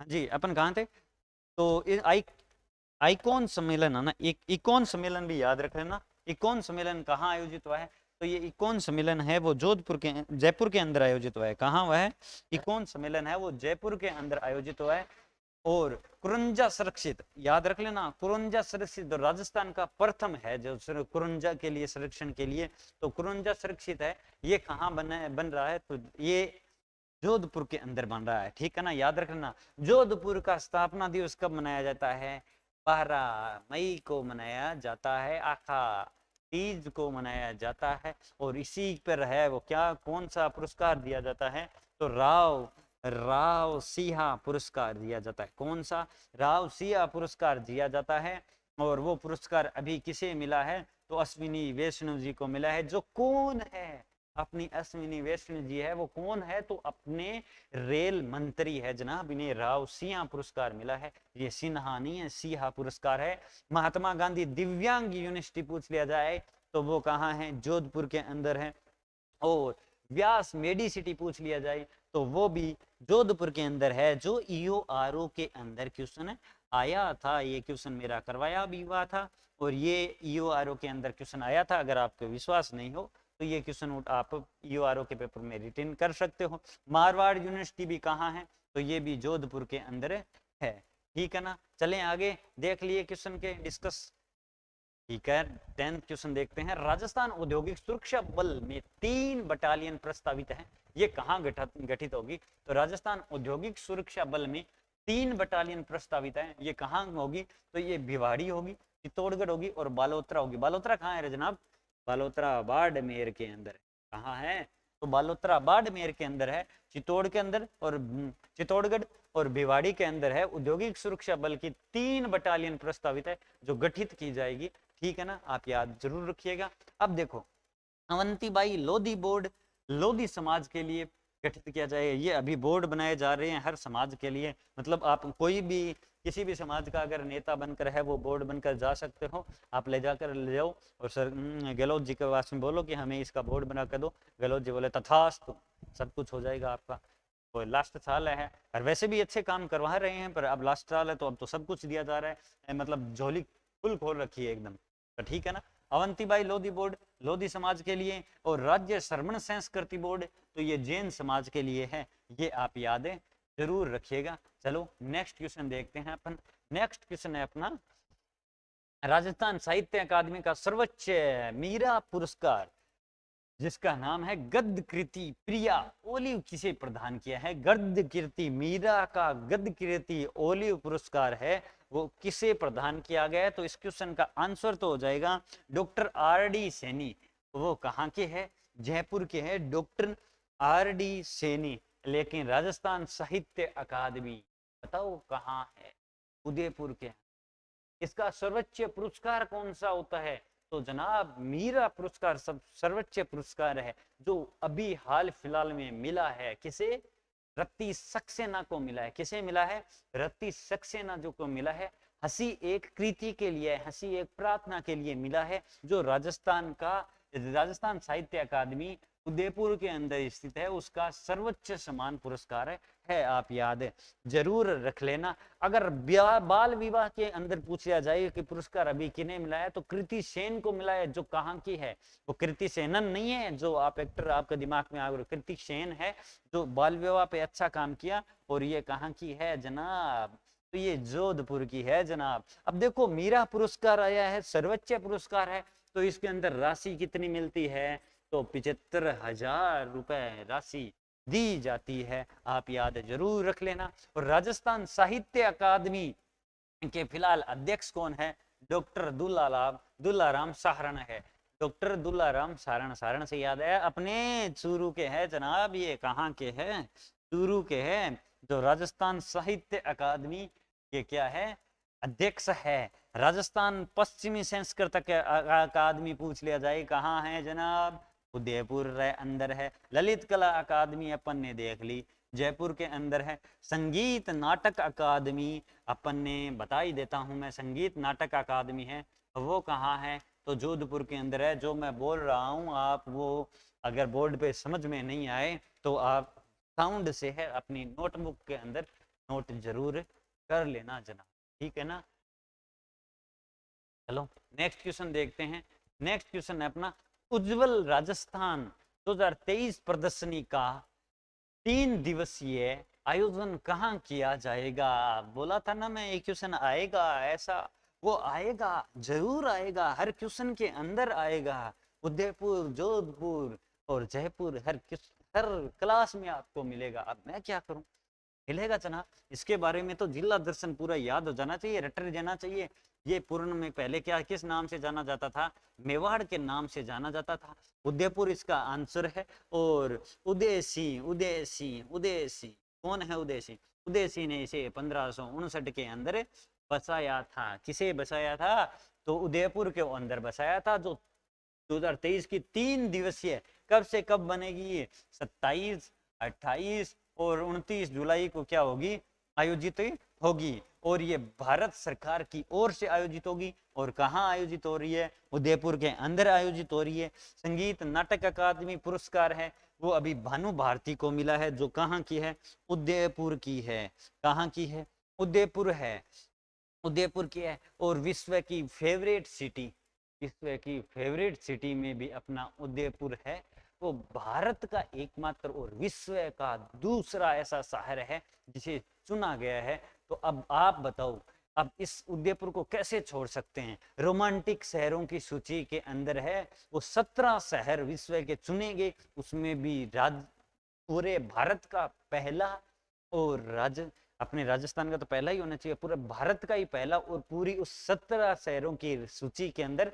हाँ जी, अपन कहाँ थे? तो आइकॉन सम्मेलन है ना, एक इकॉन सम्मेलन भी याद रख लेना। इकॉन सम्मेलन कहाँ आयोजित हुआ है? तो ये इकॉन सम्मेलन है वो जयपुर के अंदर आयोजित हुआ है। कहाँ हुआ है? इकॉन सम्मेलन है वो जयपुर के अंदर आयोजित हुआ है। और कुरंजा संरक्षित याद रख लेना, कुरंजा संरक्षित राजस्थान का प्रथम है जो कुरंजा के लिए संरक्षण के लिए, तो कुरंजा संरक्षित है। ये कहाँ बन रहा है? तो ये जोधपुर के अंदर बन रहा है, ठीक है ना, याद रखना। जोधपुर का स्थापना दिवस कब मनाया जाता है? 12 मई को मनाया जाता है, आखा तीज को मनाया जाता है। और इसी पर है वो क्या, कौन सा पुरस्कार दिया जाता है? तो राव सिंहा पुरस्कार दिया जाता है। कौन सा? राव सिंहा पुरस्कार दिया जाता है। और वो पुरस्कार अभी किसे मिला है? तो अश्विनी वैष्णव जी को मिला है। जो कौन है? अपनी अश्विनी वैष्णव जी है। वो कौन है? तो अपने रेल मंत्री है जनाब, इन्हें राव सिंहा पुरस्कार मिला है। ये सिन्हा नहीं है, सिंहा पुरस्कार है। महात्मा गांधी दिव्यांग यूनिवर्सिटी पूछ लिया जाए तो वो कहाँ है? जोधपुर के अंदर है। और व्यास मेडिसिटी पूछ लिया जाए तो वो भी जोधपुर के अंदर है, जो EORO के अंदर क्वेश्चन आया था। ये क्वेश्चन मेरा करवाया भी हुआ था और ये EORO के अंदर क्वेश्चन आया था। अगर आपको विश्वास नहीं हो तो ये क्वेश्चन आप EORO के पेपर में रिटर्न कर सकते हो। मारवाड़ यूनिवर्सिटी भी कहाँ है? तो ये भी जोधपुर के अंदर है, ठीक है ना। चलें आगे, देख लिए क्वेश्चन के डिस्कस, ठीक है। 10th क्वेश्चन देखते हैं। राजस्थान औद्योगिक सुरक्षा बल में 3 बटालियन प्रस्तावित है, ये कहाँ गठित होगी? तो राजस्थान औद्योगिक सुरक्षा बल में 3 बटालियन प्रस्तावित है, ये कहाँ होगी? तो ये भिवाड़ी होगी, चित्तौड़गढ़ होगी और बालोतरा होगी। बालोतरा कहाँ है जनाब? बालोतरा बाड़मेर के अंदर। कहाँ है? तो बालोतरा बाड़मेर के अंदर है, चित्तौड़गढ़ और भिवाड़ी के अंदर है। औद्योगिक सुरक्षा बल की 3 बटालियन प्रस्तावित है जो गठित की जाएगी, ठीक है ना, आप याद जरूर रखिएगा। अब देखो, अवंतीबाई लोधी बोर्ड लोधी समाज के लिए गठित किया जाएगा। ये अभी बोर्ड बनाए जा रहे हैं हर समाज के लिए, मतलब आप कोई भी किसी भी समाज का अगर नेता बनकर है वो बोर्ड बनकर जा सकते हो, आप ले जाकर ले जाओ और सर गहलोत जी के पास में बोलो कि हमें इसका बोर्ड बना कर दो। गहलोत जी बोले तथास्तु, सब कुछ हो जाएगा आपका। तो लास्ट साल है और वैसे भी अच्छे काम करवा रहे हैं, पर अब लास्ट साल है तो अब तो सब कुछ दिया जा रहा है, मतलब झोली फुल खोल रखी है एकदम, तो ठीक है ना। अवंतीबाई लोधी बोर्ड लोधी समाज के लिए, और राज्य श्रमण संस्कृति बोर्ड तो ये जैन समाज के लिए है, ये आप यादें जरूर रखिएगा। चलो नेक्स्ट क्वेश्चन देखते हैं अपन। नेक्स्ट क्वेश्चन है अपना, राजस्थान साहित्य अकादमी का सर्वोच्च मीरा पुरस्कार जिसका नाम है गद्य कृति प्रिया ओलिव किसे प्रदान किया है? गद्य कृति मीरा का गद्य कृति ओलिव पुरस्कार है वो किसे प्रदान किया गया है? तो इस क्वेश्चन का आंसर तो हो जाएगा डॉक्टर RD सैनी। वो कहाँ के है? जयपुर के हैं डॉक्टर RD सैनी। लेकिन राजस्थान साहित्य अकादमी बताओ कहाँ है? उदयपुर के। इसका सर्वोच्च पुरस्कार कौन सा होता है? तो जनाब मीरा पुरस्कार सब सर्वोच्च पुरस्कार है जो अभी हाल फिलहाल में मिला है। किसे? रत्ती सक्सेना को मिला है। किसे मिला है? रत्ती सक्सेना जो को मिला है। हंसी एक कृति के लिए, हंसी एक प्रार्थना के लिए मिला है, जो राजस्थान साहित्य अकादमी उदयपुर के अंदर स्थित है, उसका सर्वोच्च सम्मान पुरस्कार है, आप याद जरूर रख लेना। अगर बाल विवाह के अंदर पूछ लिया जाए कि पुरस्कार अभी किन्हें मिला है, तो कृति सेन को मिला है, जो कहाँ की है? वो कृति सेनन नहीं है जो आप एक्टर आपके दिमाग में आ गया, कृति सेन है जो बाल विवाह पे अच्छा काम किया, और ये कहाँ की है जनाब? तो ये जोधपुर की है जनाब। अब देखो मीरा पुरस्कार आया है, सर्वोच्च पुरस्कार है, तो इसके अंदर राशि कितनी मिलती है? तो 75,000 रुपए राशि दी जाती है, आप याद जरूर रख लेना। और राजस्थान साहित्य अकादमी के फिलहाल अध्यक्ष कौन है? डॉक्टर दुल्लाराम साहरण है। डॉक्टर दुल्लाराम साहरण से याद है अपने चूरू के है जनाब। ये कहाँ के हैं? चूरू के हैं, जो राजस्थान साहित्य अकादमी के क्या है? अध्यक्ष है। राजस्थान पश्चिमी संस्कृत अकादमी पूछ लिया जाए कहाँ है जनाब? उदयपुर अंदर है। ललित कला अकादमी अपन ने देख ली, जयपुर के अंदर है। संगीत नाटक अकादमी अपन ने बता ही देता हूं मैं, संगीत नाटक अकादमी है वो कहाँ है? तो जोधपुर के अंदर है। जो मैं बोल रहा हूं आप वो अगर बोर्ड पे समझ में नहीं आए तो आप साउंड से है अपनी नोटबुक के अंदर नोट जरूर कर लेना जनाब, ठीक है ना। चलो नेक्स्ट क्वेश्चन देखते हैं। नेक्स्ट क्वेश्चन है अपना, उज्जवल राजस्थान 2023 प्रदर्शनी का 3 दिवसीय आयोजन कहाँ किया जाएगा। बोला था ना मैं, एक क्वेश्चन आएगा ऐसा, वो आएगा, जरूर आएगा, हर क्वेश्चन के अंदर आएगा। उदयपुर, जोधपुर और जयपुर हर क्लास में आपको मिलेगा। अब मैं क्या करूं, मिलेगा जना। इसके बारे में तो जिला दर्शन पूरा याद हो जाना चाहिए, रट जाना चाहिए। ये पूर्ण में पहले क्या किस नाम से जाना जाता था, मेवाड़ के नाम से जाना जाता था। उदयपुर इसका आंसर है। और उदय सिंह, उदय सिंह, उदय सिंह कौन है उदय सिंह? उदय सिंह ने इसे 1559 के अंदर बसाया था। किसे बसाया था? तो उदयपुर के अंदर बसाया था, जो 2023 की 3 दिवसीय कब से कब बनेगी ये, 27, 28 और 29 जुलाई को क्या होगी, आयोजित होगी। और ये भारत सरकार की ओर से आयोजित होगी। और कहाँ आयोजित हो रही है? उदयपुर के अंदर आयोजित हो रही है। संगीत नाटक अकादमी पुरस्कार है वो अभी भानु भारती को मिला है, जो कहाँ की है, उदयपुर की है। कहाँ की है? उदयपुर है, उदयपुर की है। और विश्व की फेवरेट सिटी, विश्व की फेवरेट सिटी में भी अपना उदयपुर है। वो भारत का एकमात्र और विश्व का दूसरा ऐसा शहर है जिसे चुना गया है। तो अब आप बताओ, अब इस उदयपुर को कैसे छोड़ सकते हैं? रोमांटिक शहरों की सूची के अंदर है वो, 17 शहर विश्व के चुने गए, उसमें भी पूरे भारत का पहला, और अपने राजस्थान का तो पहला ही होना चाहिए, पूरे भारत का ही पहला। और पूरी उस 17 शहरों की सूची के अंदर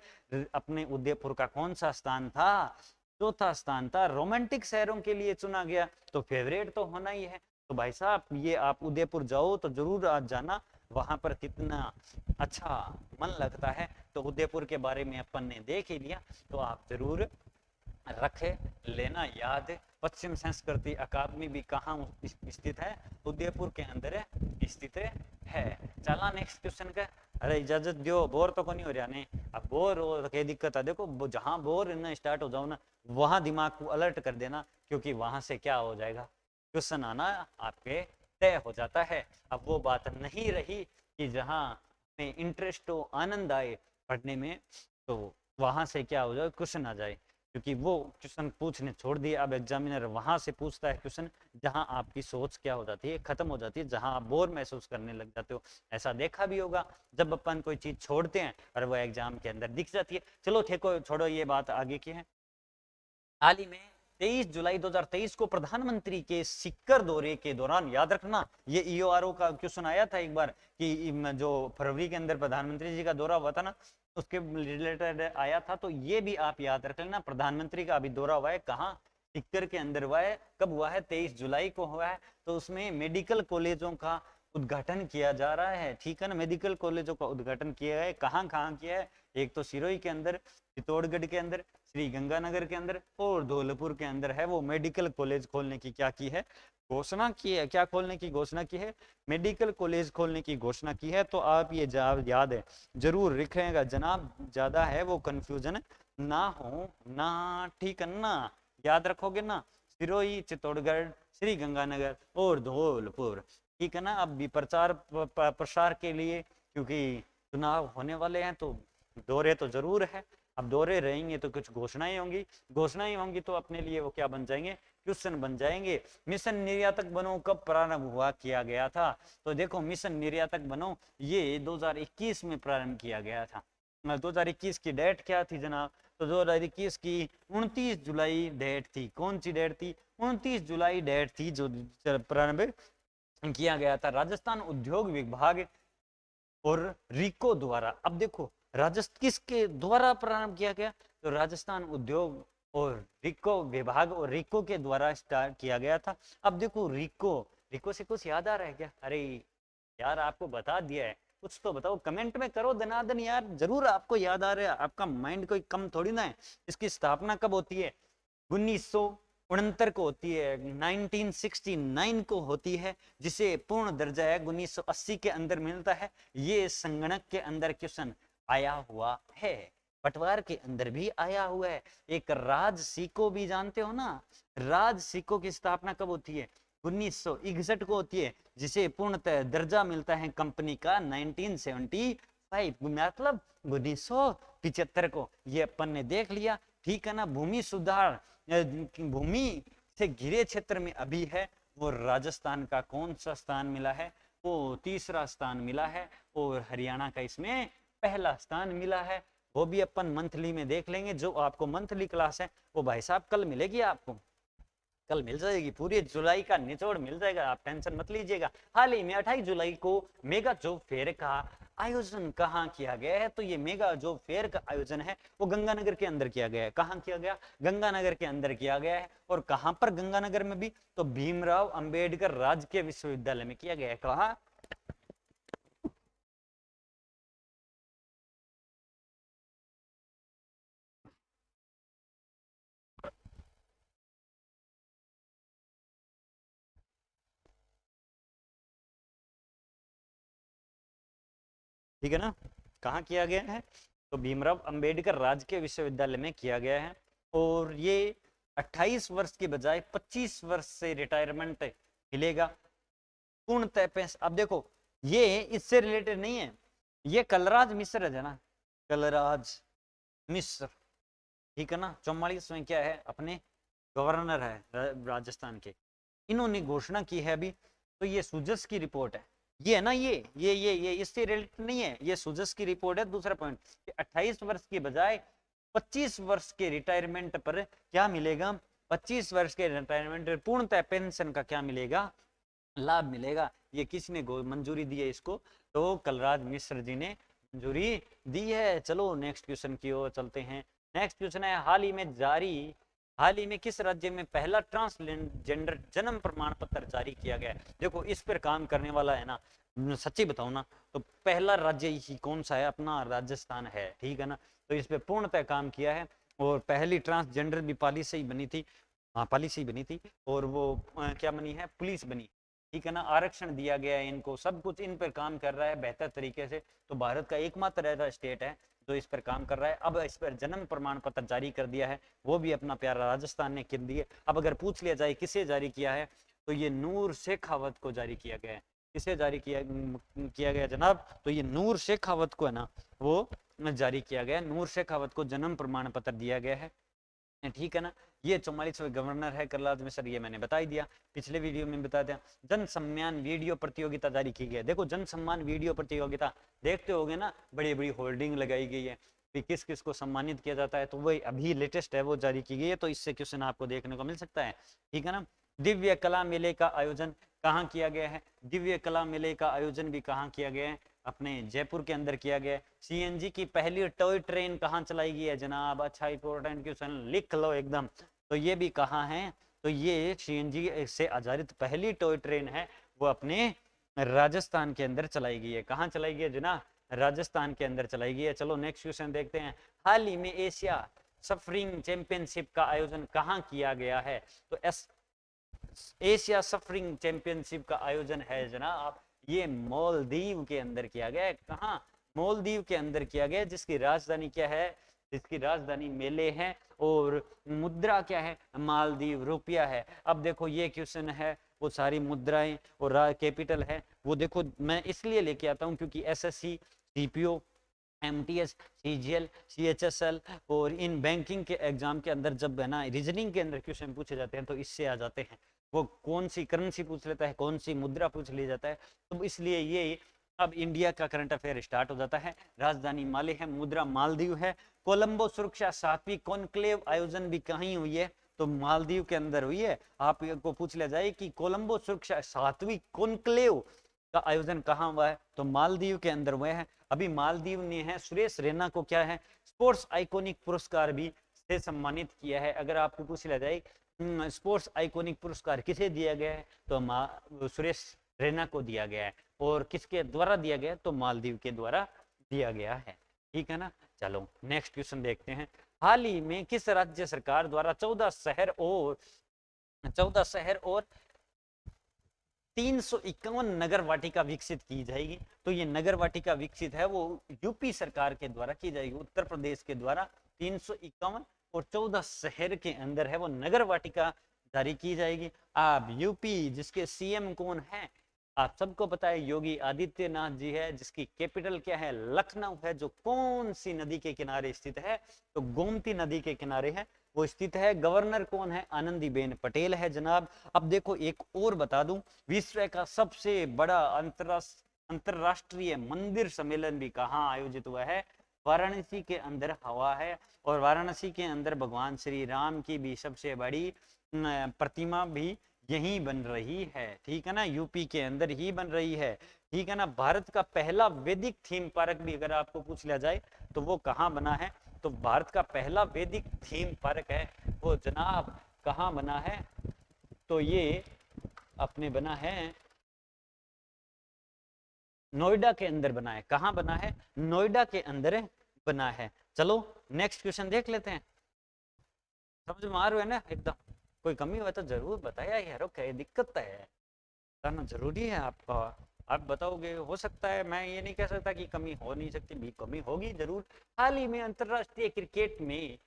अपने उदयपुर का कौन सा स्थान था? चौथा स्थान था। रोमांटिक शहरों के लिए चुना गया तो फेवरेट तो होना ही है। तो भाई साहब, ये आप उदयपुर जाओ तो जरूर आज जाना, वहां पर कितना अच्छा मन लगता है। तो उदयपुर के बारे में अपन ने देख ही लिया, तो आप जरूर रखे लेना याद। पश्चिम संस्कृति अकादमी भी कहाँ स्थित है? उदयपुर के अंदर स्थित है। चला नेक्स्ट क्वेश्चन का। अरे इजाजत दो, बोर तो को नहीं हो रहा ने। अब बोर हो तो क्या दिक्कत है? देखो जहां बोर ना स्टार्ट हो जाओ ना, वहां दिमाग को अलर्ट कर देना, क्योंकि वहां से क्या हो जाएगा, क्वेश्चन आना आपके तय हो जाता है। अब वो बात नहीं रही कि जहाँ में इंटरेस्ट हो, आनंद आए पढ़ने में, तो वहां से क्या हो जाए, क्वेश्चन आ जाए। क्योंकि वो क्वेश्चन पूछने छोड़ दिए, अब एग्जामिनर वहां से पूछता है क्वेश्चन जहां आपकी सोच क्या हो जाती है, खत्म हो जाती है, जहां आप बोर महसूस करने लग जाते हो। ऐसा देखा भी होगा, जब अपन कोई चीज छोड़ते हैं और वो एग्जाम के अंदर दिख जाती है। चलो ठीक हो, छोड़ो ये बात, आगे की है। हाल ही में 23 जुलाई 2023 को प्रधानमंत्री के सिक्कर दौरे के दौरान, याद रखना ये ईओआरओ का क्वेश्चन आया था एक बार कि जो फरवरी के अंदर प्रधानमंत्री जी का दौरा हुआ था ना, उसके रिलेटेड आया था। तो ये भी आप याद रख लेना, प्रधानमंत्री का अभी दौरा हुआ है, कहाँ? सिक्कर के अंदर हुआ है। कब हुआ है? 23 जुलाई को हुआ है। तो उसमें मेडिकल कॉलेजों का उद्घाटन किया जा रहा है, ठीक है ना। मेडिकल कॉलेजों का उद्घाटन किया है, कहाँ कहाँ किया है? एक तो सिरोही के अंदर, चित्तौड़गढ़ के अंदर, श्री गंगानगर के अंदर और धौलपुर के अंदर है वो मेडिकल कॉलेज खोलने की क्या की है, घोषणा की है। क्या खोलने की घोषणा की है? मेडिकल कॉलेज खोलने की घोषणा की है। तो आप ये याद है जरूर लिखेगा जनाब, ज्यादा है वो कंफ्यूजन ना हो ना, ठीक है ना, याद रखोगे ना। सिरोही, चित्तौड़गढ़, श्री गंगानगर और धौलपुर, ठीक है ना। अब भी प्रचार प्रसार के लिए, क्योंकि चुनाव होने वाले हैं, तो दौरे तो जरूर है। अब दौरे रहेंगे तो कुछ घोषणाएं होंगी, घोषणाएं होंगी तो अपने लिए वो क्या बन जाएंगे, क्वेश्चन बन जाएंगे। मिशन निर्यातक बनो कब प्रारंभ हुआ, किया गया था? तो देखो, मिशन निर्यातक बनो ये 2021 में प्रारंभ किया गया था। 2021 की डेट क्या थी जनाब? तो 2021 की 29 जुलाई डेट थी। कौन सी डेट थी? 29 जुलाई डेट थी जो प्रारंभ किया गया था राजस्थान उद्योग विभाग और रिको द्वारा। अब देखो, राजस्थान किसके द्वारा प्रारंभ किया गया? तो राजस्थान उद्योग और रिको विभाग और रिको के द्वारा स्टार्ट किया गया था। अब देखो, रिको से कुछ याद आ रहा है क्या? अरे यार, आपको बता दिया है, कुछ तो बताओ, कमेंट में करो दनादन यार, जरूर आपको याद आ रहा है, आपका माइंड कोई कम थोड़ी ना है। इसकी स्थापना कब होती है? 1969 को होती है, 1969 को होती है, जिसे पूर्ण दर्जा है 1980 के अंदर मिलता है। ये संगणक के अंदर क्वेश्चन आया हुआ है, पटवार के अंदर भी आया हुआ है। एक राज सिक्को भी जानते हो ना, राज सिक्को की स्थापना कब होती है? 1961 को होती है, जिसे पूर्णतः दर्जा मिलता है कंपनी का 1975, मतलब 1975 को। ये अपन ने देख लिया, ठीक है ना। भूमि सुधार, भूमि से घिरे क्षेत्र में अभी है वो राजस्थान का कौन सा स्थान मिला है, वो तीसरा स्थान मिला है, और हरियाणा का इसमें पहला स्थान मिला है। वो भी अपन मंथली में देख लेंगे। जो आपको मंथली क्लास है वो भाई साहब कल मिलेगी, आपको कल मिल जाएगी, पूरी जुलाई का निचोड़ मिल जाएगा, आप टेंशन मत लीजिएगा। हाल ही में 28 जुलाई को मेगा जॉब फेयर का आयोजन कहाँ किया गया है, तो ये मेगा जॉब फेयर का आयोजन है वो गंगानगर के अंदर किया गया है। कहाँ किया गया? गंगानगर के अंदर किया गया है। और कहाँ पर? गंगानगर में भी, तो भीमराव अंबेडकर राजकीय विश्वविद्यालय में किया गया है। कहाँ? ठीक है ना, कहाँ किया गया है? तो भीमराव अंबेडकर राजकीय विश्वविद्यालय में किया गया है। और ये 28 वर्ष के बजाय 25 वर्ष से रिटायरमेंट मिलेगा पूर्णतः पैसा। अब देखो, ये इससे रिलेटेड नहीं है, ये कलराज मिश्र है ना, कलराज मिश्र, ठीक है ना। 44 में क्या है, अपने गवर्नर है राजस्थान के, इन्होंने घोषणा की है अभी। तो ये सुजस की रिपोर्ट है, ये है ना, ये इससे रिलेटेड नहीं है, ये सुजस की रिपोर्ट है। दूसरा पॉइंट, 28 वर्ष के बजाय 25 वर्ष के रिटायरमेंट पर क्या मिलेगा? 25 वर्ष के रिटायरमेंट पर पूर्णतः पेंशन का क्या मिलेगा? लाभ मिलेगा। ये किसने मंजूरी दी है इसको? तो कलराज मिश्र जी ने मंजूरी दी है। चलो नेक्स्ट क्वेश्चन की ओर चलते हैं। नेक्स्ट क्वेश्चन है, हाल ही में किस राज्य में पहला ट्रांसजेंडर जन्म प्रमाण पत्र जारी किया गया है? देखो, इस पर काम करने वाला है ना, सच्ची बताऊं ना, तो पहला राज्य ही कौन सा है? अपना राजस्थान है, ठीक है ना। तो इस पे पूर्णतः काम किया है। और पहली ट्रांसजेंडर भी पॉलिसी ही बनी थी, हाँ पॉलिसी बनी थी, और वो क्या बनी है? पुलिस बनी, ठीक है ना। आरक्षण दिया गया है इनको, सब कुछ इन पर काम कर रहा है बेहतर तरीके से। तो भारत का एकमात्र ऐसा स्टेट है जो इस पर काम कर रहा है। अब इस पर जन्म प्रमाण पत्र जारी कर दिया है, वो भी अपना प्यारा राजस्थान ने कर दिया। अब अगर पूछ लिया जाए किसे जारी किया है, तो ये नूर शेखावत को जारी किया गया है। किसे जारी किया गया जनाब? तो ये नूर शेखावत को है ना, वो जारी किया गया। नूर शेखावत को जन्म प्रमाण पत्र दिया गया है, ठीक है ना। ये 44वें गवर्नर है कलराज मिश्र, ये मैंने बता ही दिया, पिछले वीडियो में बता दिया। जन सम्मान वीडियो प्रतियोगिता जारी की गई है। देखो, जन सम्मान वीडियो प्रतियोगिता देखते होगे ना, बड़ी बड़ी होल्डिंग लगाई गई है कि किस किस को सम्मानित किया जाता है, तो वही अभी लेटेस्ट है, वो जारी की गई है। तो इससे क्वेश्चन आपको देखने को मिल सकता है, ठीक है ना। दिव्य कला मेले का आयोजन कहाँ किया गया है? दिव्य कला मेले का आयोजन भी कहाँ किया गया है? अपने जयपुर के अंदर किया गया है। सीएनजी की पहली टॉय ट्रेन कहाँ चलाई गई है जनाब? अच्छा इंपॉर्टेंट क्वेश्चन, लिख लो एकदम। तो ये भी कहाँ है? तो ये सीएनजी से आधारित पहली टॉय ट्रेन है, वो अपने राजस्थान के अंदर चलाई गई है। कहाँ चलाई गई है जनाब? राजस्थान के अंदर चलाई गई है। चलो नेक्स्ट क्वेश्चन देखते हैं। हाल ही में एशिया सफरिंग चैंपियनशिप का आयोजन कहाँ किया गया है? तो एशिया सफरिंग चैंपियनशिप का आयोजन है जनाब, ये मालदीव के अंदर किया गया है। कहाँ? मालदीव के अंदर किया गया, जिसकी राजधानी क्या है? जिसकी राजधानी मेले है, और मुद्रा क्या है? मालदीव रुपया है। अब देखो, ये क्वेश्चन है, वो सारी मुद्राएं और कैपिटल है, वो देखो मैं इसलिए लेके आता हूँ क्योंकि SSC, CPO, MTS, CGL, CHSL और इन बैंकिंग के एग्जाम के अंदर जब है ना रीजनिंग के अंदर क्वेश्चन पूछे जाते हैं तो इससे आ जाते हैं। वो कौन सी करेंसी पूछ लेता है, कौन सी मुद्रा पूछ लिया जाता है, तो इसलिए ये अब इंडिया का करंट अफेयर स्टार्ट हो जाता है। राजधानी माले है, मुद्रा मालदीव है। कोलंबो सुरक्षा 7वीं कॉन्क्लेव आयोजन भी कहीं हुई है? तो मालदीव के अंदर हुई है। आपको पूछ लिया जाए कि कोलंबो सुरक्षा 7वीं कॉन्क्लेव का आयोजन कहाँ हुआ है? तो मालदीव के अंदर हुआ है। अभी मालदीव ने है सुरेश रैना को क्या है, स्पोर्ट्स आइकॉनिक पुरस्कार भी से सम्मानित किया है। अगर आपको पूछ लिया जाए स्पोर्ट्स आइकॉनिक पुरस्कार किसे दिया गया है, तो सुरेश रैना को दिया गया है। और किसके द्वारा दिया गया? तो मालदीव के द्वारा दिया गया है, ठीक है ना। चलो नेक्स्ट क्वेश्चन देखते हैं। हाल ही में किस राज्य सरकार द्वारा 14 शहर और 351 नगर वाटिका विकसित की जाएगी? तो ये नगर वाटिका विकसित है वो यूपी सरकार के द्वारा की जाएगी, उत्तर प्रदेश के द्वारा। 351 और 14 शहर के अंदर है वो नगर वाटिका जारी की जाएगी। अब यूपी जिसके सीएम कौन है, आप सबको पता है योगी आदित्यनाथ जी है, जिसकी कैपिटल क्या है, लखनऊ है, जो कौन सी नदी के किनारे स्थित है, तो गोमती नदी के किनारे है वो स्थित है। गवर्नर कौन है, आनंदीबेन पटेल है जनाब। अब देखो एक और बता दूं, विश्व का सबसे बड़ा अंतरराष्ट्रीय मंदिर सम्मेलन भी कहाँ आयोजित हुआ है, वाराणसी के अंदर हुआ है। और वाराणसी के अंदर भगवान श्री राम की भी सबसे बड़ी प्रतिमा भी यही बन रही है, ठीक है ना, यूपी के अंदर ही बन रही है, ठीक है ना। भारत का पहला वैदिक थीम पार्क भी अगर आपको पूछ लिया जाए तो वो कहाँ बना है, तो भारत का पहला वैदिक थीम पार्क है वो जनाब कहाँ बना है, तो ये अपने बना है नोएडा के अंदर बना है। कहाँ बना है, नोएडा के अंदर बना है। चलो नेक्स्ट क्वेश्चन देख लेते हैं। समझ में आ रहा है ना एकदम, कोई कमी हो तो जरूर बताया यार, क्या दिक्कत है, बताना जरूरी है आपका। आप बताओगे, हो सकता है, मैं ये नहीं कह सकता कि कमी हो नहीं सकती, भी कमी होगी जरूर। हाल ही में अंतरराष्ट्रीय क्रिकेट में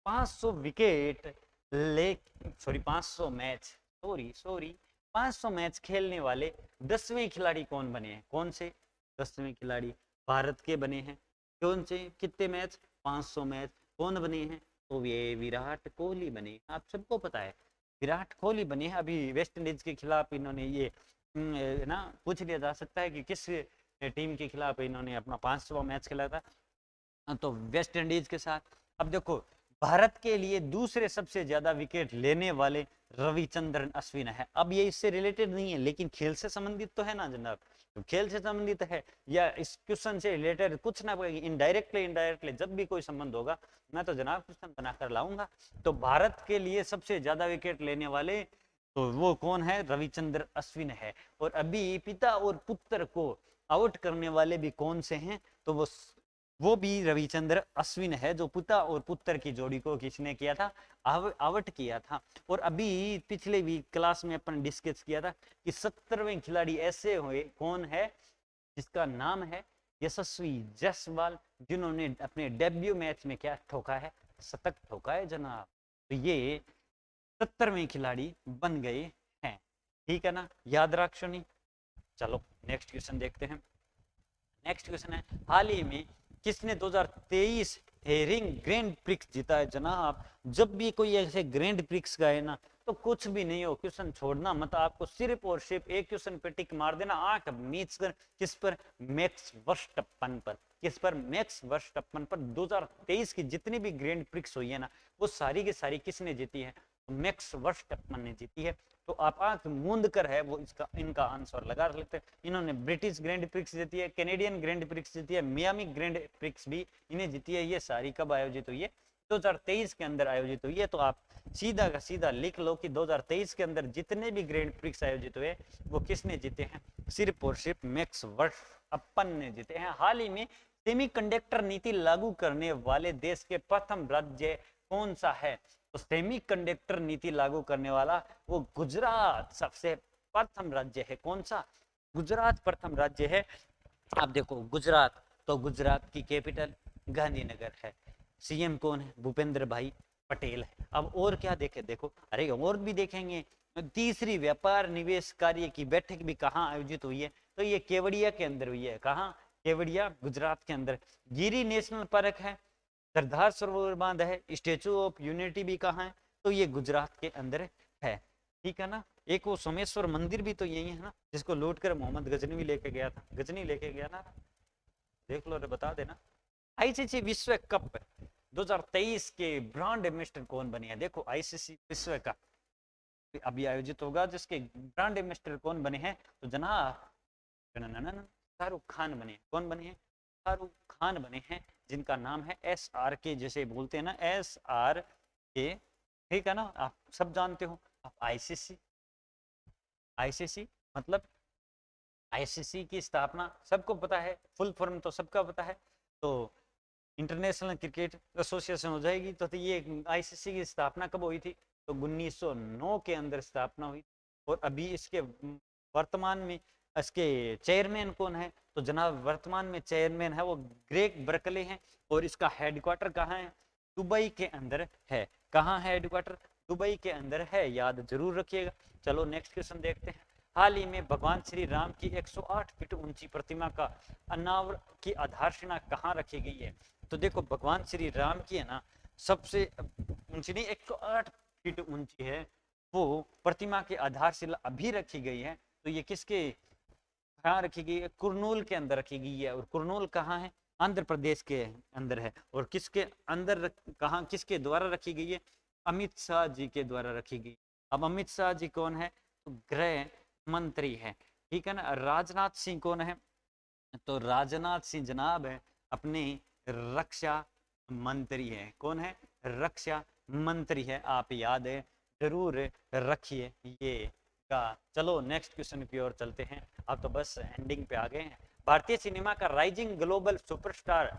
500 विकेट ले, सॉरी 500 मैच, सॉरी 500 मैच खेलने वाले 10वें खिलाड़ी कौन बने हैं, कौन से 10वें खिलाड़ी भारत के बने हैं, कौन से, कितने मैच, 500 मैच, कौन बने हैं, तो ये विराट कोहली बने। आप सबको पता है विराट कोहली बने हैं। अभी वेस्ट इंडीज के खिलाफ इन्होंने ये ना पूछ लिया जा सकता है कि किस टीम के खिलाफ इन्होंने अपना 500वां मैच खेला था, तो वेस्ट इंडीज के साथ। अब देखो भारत के लिए दूसरे सबसे ज्यादा विकेट लेने वाले रविचंद्रन अश्विन है। अब ये इससे रिलेटेड नहीं है लेकिन खेल से संबंधित तो है ना जनाब, तो खेल से संबंधित है या इस क्वेश्चन से रिलेटेड कुछ ना कोई इनडायरेक्टली जब भी कोई संबंध होगा मैं तो जनाब क्वेश्चन बनाकर लाऊंगा। तो भारत के लिए सबसे ज्यादा विकेट लेने वाले तो वो कौन है, रविचंद्र अश्विन है। और अभी पिता और पुत्र को आउट करने वाले भी कौन से हैं, तो वो भी रविचंद्र अश्विन है, जो पिता और पुत्र की जोड़ी को किसने किया था, आउट किया था। और अभी पिछले भी क्लास में अपन डिस्कस किया था कि 17वें खिलाड़ी ऐसे हुए कौन है जिसका नाम है यशस्वी जायसवाल, जिन्होंने अपने डेब्यू मैच में क्या ठोका है, शतक ठोका है जनाब। तो ये 17वें खिलाड़ी बन गए हैं, ठीक है ना, याद रखो नहीं। चलो नेक्स्ट क्वेश्चन देखते हैं। नेक्स्ट क्वेश्चन है, हाल ही में किसने 2023 हेरिंग ग्रैंड प्रिक्स जीता है जनाब। जब भी कोई ऐसे ग्रैंड प्रिक्स का है ना, तो कुछ भी नहीं हो, क्वेश्चन छोड़ना मत, आपको सिर्फ और सिर्फ एक क्वेश्चन पे टिक मार देना, आंख मीच कर, किस पर, मैक्स वर्स्टप्पन पर, किस पर, मैक्स वर्स्टप्पन पर। 2023 की जितनी भी ग्रैंड प्रिक्स हुई है ना, वो सारी की सारी किसने जीती है, मैक्स वर्स्टप्पन ने जीती है। तो आप आंख मूंद कर है वो इसका इनका आंसर लगा सकते हैं। इन्होंने ब्रिटिश ग्रैंड प्रिक्स जीती है, कैनेडियन ग्रैंड प्रिक्स जीती है, मियामी ग्रैंड प्रिक्स भी इन्हें जीती है। ये सारी कब आयोजित हुई है, 2023 के अंदर आयोजित हुई है। तो आप सीधा का सीधा लिख लो कि 2023 के अंदर जितने भी ग्रैंड प्रिक्स आयोजित हुए वो किसने जीते हैं, सिर्फ और सिर्फ मैक्स वर्स्टप्पन ने जीते हैं। हाल ही में सेमीकंडक्टर नीति लागू करने वाले देश के प्रथम राज्य कौन सा है, तो सेमीकंडक्टर नीति लागू करने वाला वो गुजरात सबसे प्रथम राज्य है। कौन सा, गुजरात प्रथम राज्य है। आप देखो गुजरात, तो गुजरात की कैपिटल गांधीनगर है, सीएम कौन है, भूपेंद्र भाई पटेल है। अब और क्या देखे, देखो अरे और भी देखेंगे। तीसरी व्यापार निवेश कार्य की बैठक भी कहाँ आयोजित हुई है, तो ये केवड़िया के अंदर हुई है। कहाँ, केवड़िया गुजरात के अंदर। गिरी नेशनल पार्क है, सरदार सरोवर बांध है, स्टेचू ऑफ यूनिटी भी कहाँ है, तो ये गुजरात के अंदर है, ठीक है ना। एक वो सोमेश्वर मंदिर भी तो यही है ना, जिसको लूट कर मोहम्मद गजनी भी लेके गया था, गजनी लेके गया ना, देख लो रे बता देना। आईसीसी विश्व कप 2023 के ब्रांड एम्बेसडर कौन बने हैं, देखो आईसीसी विश्व कप अभी आयोजित होगा, जिसके ब्रांड एम्बेसडर कौन बने हैं, तो जनाब शाहरुख खान बने हैं। कौन बने हैं, शाहरुख खान बने हैं, जिनका नाम है SRK, जैसे बोलते हैं ना SRK, ठीक है ना, आप सब जानते हो। आप आईसीसी मतलब आईसीसी की स्थापना सबको पता है, फुल फॉर्म तो सबका पता है, तो इंटरनेशनल क्रिकेट एसोसिएशन हो जाएगी। तो ये आईसीसी की स्थापना कब हुई थी, तो 1909 के अंदर स्थापना हुई। और अभी इसके वर्तमान में इसके चेयरमैन कौन है, तो जनाब वर्तमान में चेयरमैन है वो ग्रेग बर्कले हैं। और इसका हेडक्वार्टर कहाँ है, दुबई के अंदर है। कहाँ है हेडक्वार्टर, दुबई के अंदर है, याद जरूर रखिएगा। चलो नेक्स्ट क्वेश्चन देखते हैं। हाल ही में भगवान श्री राम की 108 फीट ऊंची प्रतिमा का अनावरण की आधारशिला कहाँ रखी गई है? तो देखो भगवान श्री राम की है ना सबसे ऊंची नहीं 108 फीट ऊंची है वो प्रतिमा की आधारशिला अभी रखी गई है। तो ये किसके कहाँ रखी गई है? कुरनूल के अंदर रखी गई है। और कुरनूल कहाँ है? आंध्र प्रदेश के अंदर है। और किसके अंदर कहाँ किसके द्वारा रखी गई है? अमित शाह जी के द्वारा रखी गई। अब अमित शाह जी कौन है? तो गृह मंत्री है, ठीक है ना। राजनाथ सिंह कौन है? तो राजनाथ सिंह जनाब है अपने रक्षा मंत्री है। कौन है? रक्षा मंत्री है। आप याद है जरूर रखिए ये का। चलो नेक्स्ट क्वेश्चन की ओर चलते हैं। अब तो बस एंडिंग पे आ गए हैं। भारतीय सिनेमा का राइजिंग ग्लोबल सुपरस्टार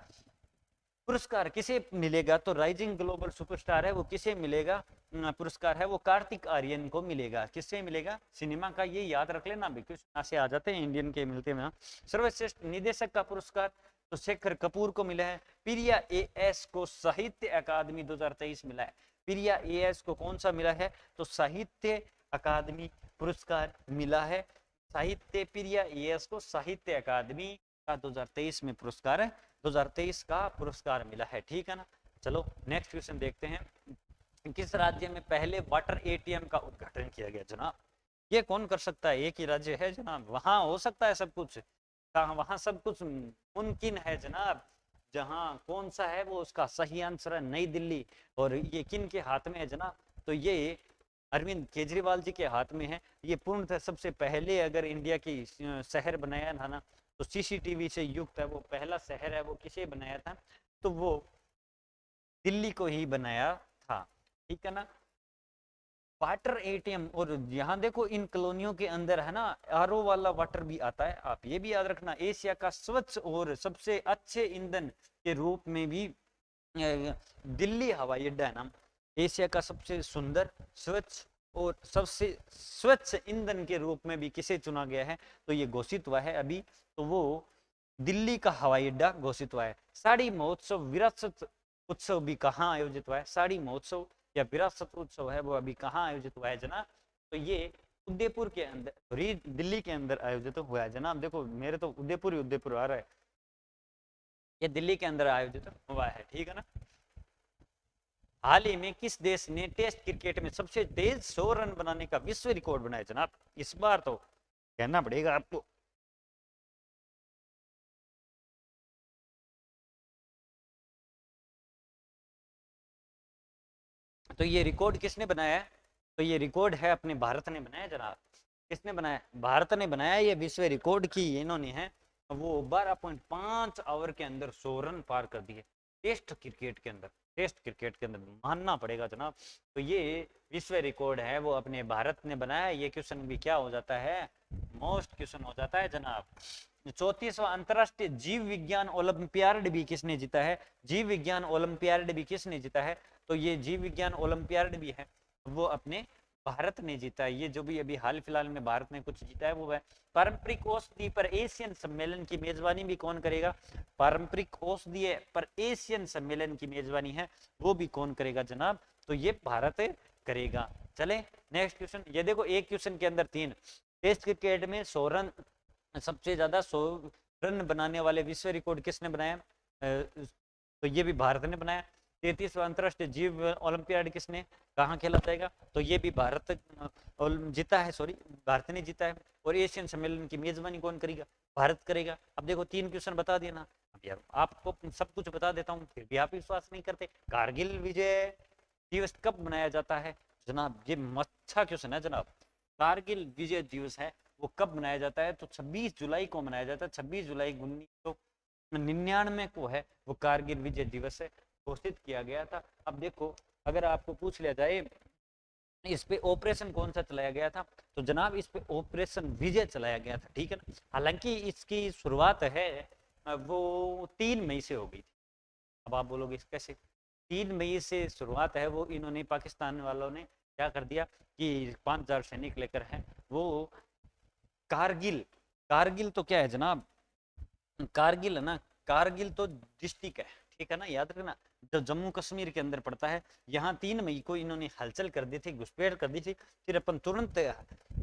पुरस्कार किसे मिलेगा? तो राइजिंग ग्लोबल सुपरस्टार है वो किसे मिलेगा? पुरस्कार है वो कार्तिक आर्यन को मिलेगा। किससे मिलेगा? सिनेमा का, ये याद रख लेना भी क्वेश्चन से आ जाते हैं इंडियन के मिलते हैं। सर्वश्रेष्ठ निदेशक का पुरस्कार तो शेखर कपूर को मिला है। प्रिया एएस को साहित्य अकादमी 2023 मिला है। प्रिया एएस को कौन सा मिला है? तो साहित्य अकादमी पुरस्कार मिला है। साहित्य प्रिया एएस को साहित्य अकादमी का 2023 में पुरस्कार है, 2023 का पुरस्कार मिला है, ठीक है ना। चलो नेक्स्ट क्वेश्चन देखते हैं। किस राज्य में पहले वाटर एटीएम का उद्घाटन किया गया जनाब? ये कौन कर सकता है? एक ही राज्य है जनाब, वहां हो सकता है सब कुछ, वहां सब कुछ मुमकिन है जनाब। जहां कौन सा है वो उसका सही आंसर है नई दिल्ली। और ये किन के हाथ में है जनाब? तो ये अरविंद केजरीवाल जी के हाथ में है। ये पूर्णतः सबसे पहले अगर इंडिया की शहर बनाया था ना तो सीसीटीवी से युक्त है, वो पहला शहर है, वो किसे बनाया था? तो वो दिल्ली को ही बनाया था, ठीक है ना। वाटर एटीएम, और यहाँ देखो इन कॉलोनियों के अंदर है ना आरओ वाला वाटर भी आता है, आप ये भी याद रखना। एशिया का स्वच्छ और सबसे अच्छे ईंधन के रूप में भी दिल्ली हवाई अड्डा है ना, एशिया का सबसे सुंदर, स्वच्छ और सबसे स्वच्छ ईंधन के रूप में भी किसे चुना गया है? तो ये घोषित हुआ है अभी, तो वो दिल्ली का हवाई अड्डा घोषित हुआ है। साड़ी महोत्सव विरासत उत्सव भी कहाँ आयोजित हुआ है? साड़ी महोत्सव या विरासत उत्सव है वो अभी कहाँ आयोजित हुआ है जनाब? तो ये उदयपुर के अंदर, दिल्ली के अंदर आयोजित हुआ है जनाब। देखो मेरे तो उदयपुर ही उदयपुर आ रहा है, ये दिल्ली के अंदर आयोजित हुआ है, ठीक है ना। हाल ही में किस देश ने टेस्ट क्रिकेट में सबसे तेज 100 रन बनाने का विश्व रिकॉर्ड बनाया जनाब? इस बार तो कहना पड़ेगा आपको। तो ये रिकॉर्ड किसने बनाया है? तो ये रिकॉर्ड है अपने भारत ने बनाया जनाब। किसने बनाया? भारत ने बनाया। ये विश्व रिकॉर्ड की इन्होंने है वो 12.5 ओवर के अंदर 100 रन पार कर दिए टेस्ट क्रिकेट के अंदर। टेस्ट क्रिकेट के अंदर मानना पड़ेगा जनाब। तो ये विश्व रिकॉर्ड है वो अपने भारत ने बनाया। ये क्वेश्चन भी क्या हो जाता है? मोस्ट क्वेश्चन हो जाता है जनाब। 34वां अंतरराष्ट्रीय जीव विज्ञान ओलंपियाड भी किसने जीता है? जीव विज्ञान ओलंपियाड भी किसने जीता है? तो ये जीव विज्ञान ओलंपियाड भी है वो अपने भारत ने जीता है। ये जो भी अभी हाल फिलहाल में भारत ने कुछ जीता है वो है। पारंपरिक औषधि पर एशियन सम्मेलन की मेजबानी भी कौन करेगा? पारंपरिक औषधि पर एशियन सम्मेलन की मेजबानी है वो भी कौन करेगा जनाब? तो ये भारत करेगा। चले नेक्स्ट क्वेश्चन। ये देखो एक क्वेश्चन के अंदर 3। टेस्ट क्रिकेट में 100 रन, सबसे ज्यादा 100 रन बनाने वाले विश्व रिकॉर्ड किसने बनाया? तो ये भी भारत ने बनाया। 33वां अंतरराष्ट्रीय जीव ओलंपियाड किसने कहाँ खेला जाएगा? तो ये भी भारत जीता है, सॉरी भारत ने जीता है। और एशियन सम्मेलन की मेजबानी कौन करेगा? भारत करेगा। अब देखो 3 क्वेश्चन बता दिया ना। अब यार आपको सब कुछ बता देता हूँ फिर भी आप विश्वास नहीं करते। कारगिल विजय दिवस कब मनाया जाता है जनाब? ये अच्छा क्वेश्चन है जनाब। कारगिल विजय दिवस है वो कब मनाया जाता है? तो 26 जुलाई को मनाया जाता है। 26 जुलाई 1999 को है वो कारगिल विजय दिवस है घोषित किया गया था। अब देखो अगर आपको पूछ लिया जाए इस पे ऑपरेशन कौन सा चलाया गया था? तो जनाब इस पे ऑपरेशन विजय चलाया गया था, ठीक है ना। हालांकि इसकी शुरुआत है वो 3 मई से हो गई थी। अब आप बोलोगे कैसे? 3 मई से शुरुआत है वो, इन्होंने पाकिस्तान वालों ने क्या कर दिया कि 5000 सैनिक लेकर है वो कारगिल। कारगिल तो क्या है जनाब? कारगिल है ना, कारगिल तो डिस्ट्रिक्ट है, ठीक है ना, याद रखना। जो जम्मू कश्मीर के अंदर पड़ता है, यहाँ 3 मई को इन्होंने हलचल कर दी थी, घुसपैठ कर दी थी। फिर अपन तुरंत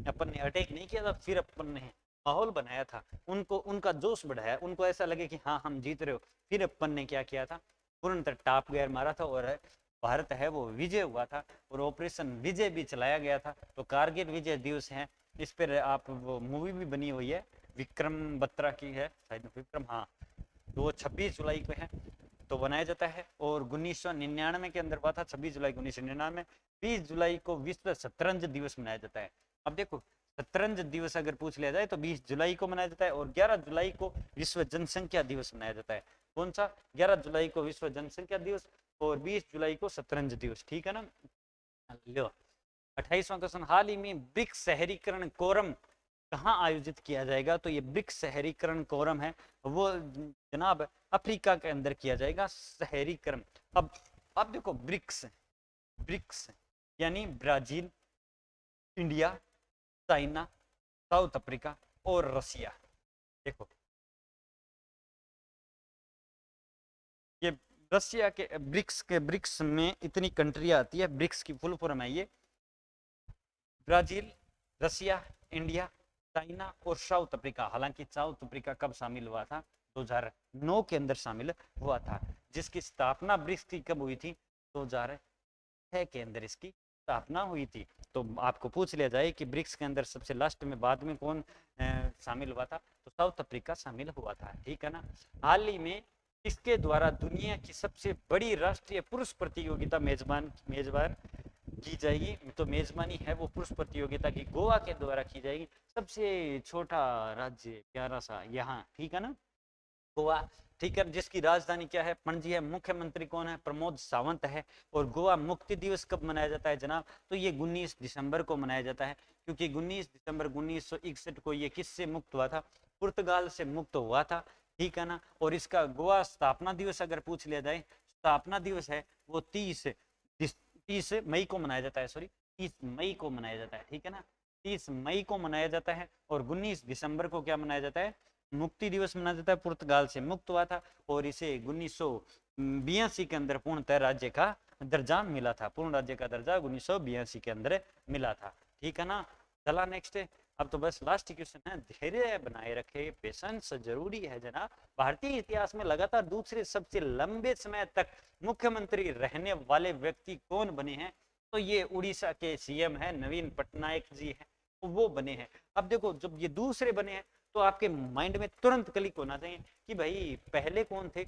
अपन ने अटैक नहीं किया था, फिर अपन ने माहौल बनाया था, उनको उनका जोश बढ़ाया, उनको ऐसा लगे कि हाँ हम जीत रहे हो। फिर अपन ने क्या किया था, तुरंत टॉप गियर मारा था और भारत है वो विजय हुआ था और ऑपरेशन विजय भी चलाया गया था। तो कारगिल विजय दिवस है, इस पर आप वो मूवी भी बनी हुई है, विक्रम बत्रा की है शायद, विक्रम, हाँ, तो वो 26 जुलाई को है तो बनाया जाता है। और 1999 के अंदर हुआ था 26 जुलाई 1999। 20 जुलाई को विश्व शतरंज दिवस मनाया जाता है। अब देखो शतरंज दिवस अगर पूछ लिया जाए तो 20 जुलाई को मनाया जाता है और 11 जुलाई को विश्व जनसंख्या दिवस मनाया जाता है। कौन सा? 11 जुलाई को विश्व जनसंख्या दिवस और 20 जुलाई को शतरंज दिवस, ठीक है ना। लो 28वां क्वेश्चन, हाल ही में ब्रिक्स शहरीकरण कोरम कहाँ आयोजित किया जाएगा? तो ये ब्रिक्स शहरीकरण कोरम है वो जनाब अफ्रीका के अंदर किया जाएगा शहरीकरण। अब देखो ब्रिक्स, ब्रिक्स यानी Brazil, India, China, south Africa और रसिया। देखो ये रसिया के ब्रिक्स में इतनी कंट्रियां आती है, ब्रिक्स की फुल फॉर्म है ये ब्राजील, रसिया, इंडिया, चाइना और साउथ अफ्रीका। हालांकि साउथ अफ्रीका कब शामिल हुआ था? 2009 के अंदर शामिल हुआ था, जिसकी स्थापना ब्रिक्स की कब हुई थी? 2006 के अंदर इसकी स्थापना हुई थी। तो आपको पूछ लिया जाए कि ब्रिक्स के अंदर सबसे लास्ट में बाद में कौन शामिल हुआ था, तो साउथ अफ्रीका शामिल हुआ था, ठीक है ना। हाल ही में इसके द्वारा दुनिया की सबसे बड़ी राष्ट्रीय पुरुष प्रतियोगिता मेजबान की जाएगी। तो मेजबानी है वो पुरुष प्रतियोगिता की गोवा के द्वारा की जाएगी। सबसे छोटा राज्य प्यारा सा यहाँ, ठीक है ना, गोवा, ठीक है, जिसकी राजधानी क्या है? पणजी है। मुख्यमंत्री कौन है? प्रमोद सावंत है। और गोवा मुक्ति दिवस कब मनाया जाता है जनाब? तो ये 19 दिसंबर को मनाया जाता है, क्योंकि 19 दिसंबर 1961 को ये किससे मुक्त हुआ था? पुर्तगाल से मुक्त हुआ था, ठीक है ना। और इसका गोवा स्थापना दिवस अगर पूछ लिया जाए, स्थापना दिवस है वो 30 मई को मनाया जाता है, सॉरी 30 मई को मनाया जाता है, ठीक है ना, 30 मई को मनाया जाता है। और 19 दिसंबर को क्या मनाया जाता है? मुक्ति दिवस मनाया जाता है, पुर्तगाल से मुक्त हुआ था और इसे 1982 के अंदर पूर्णतः राज्य का दर्जा मिला था, पूर्ण राज्य का दर्जा 1982 के अंदर मिला था, ठीक है ना। चला नेक्स्ट है, अब तो बस लास्ट क्वेश्चन है। धैर्य बनाए रखे, पेशेंस जरूरी है जनाब। भारतीय इतिहास में लगातार दूसरे सबसे लंबे समय तक मुख्यमंत्री रहने वाले व्यक्ति कौन बने हैं? तो ये उड़ीसा के सीएम है, नवीन पटनायक जी है, वो बने हैं। अब देखो जब ये दूसरे बने हैं तो आपके माइंड में तुरंत क्लिक होना चाहिए कि भाई पहले कौन थे?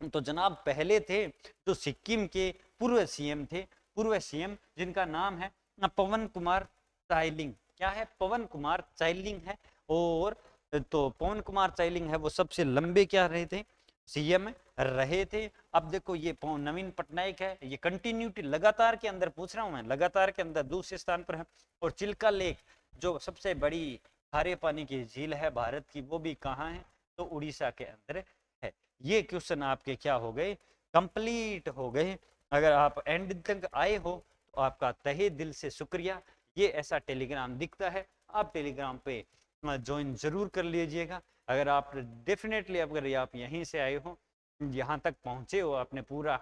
तो जनाब पहले थे जो सिक्किम के पूर्व सीएम थे, पूर्व सीएम जिनका नाम है पवन कुमार चाइलिंग। क्या है? पवन कुमार चाइलिंग है। और तो पवन कुमार चाइलिंग है वो सबसे लंबे क्या रहे थे? सीएम रहे थे। अब देखो ये नवीन पटनायक है, ये कंटिन्यूटी लगातार के अंदर पूछ रहा हूं मैं, लगातार के अंदर दूसरे स्थान पर है। और चिल्का लेक जो सबसे बड़ी खारे पानी की झील है भारत की, वो भी कहाँ है? तो उड़ीसा के अंदर है। ये क्वेश्चन आपके क्या हो गए? कंप्लीट हो गए। अगर आप एंड तक आए हो तो आपका तहे दिल से शुक्रिया। ये ऐसा टेलीग्राम दिखता है, आप टेलीग्राम पे ज्वाइन जरूर कर लीजिएगा। अगर आप डेफिनेटली अगर आप यहीं से आए हो, यहाँ तक पहुँचे हो, आपने पूरा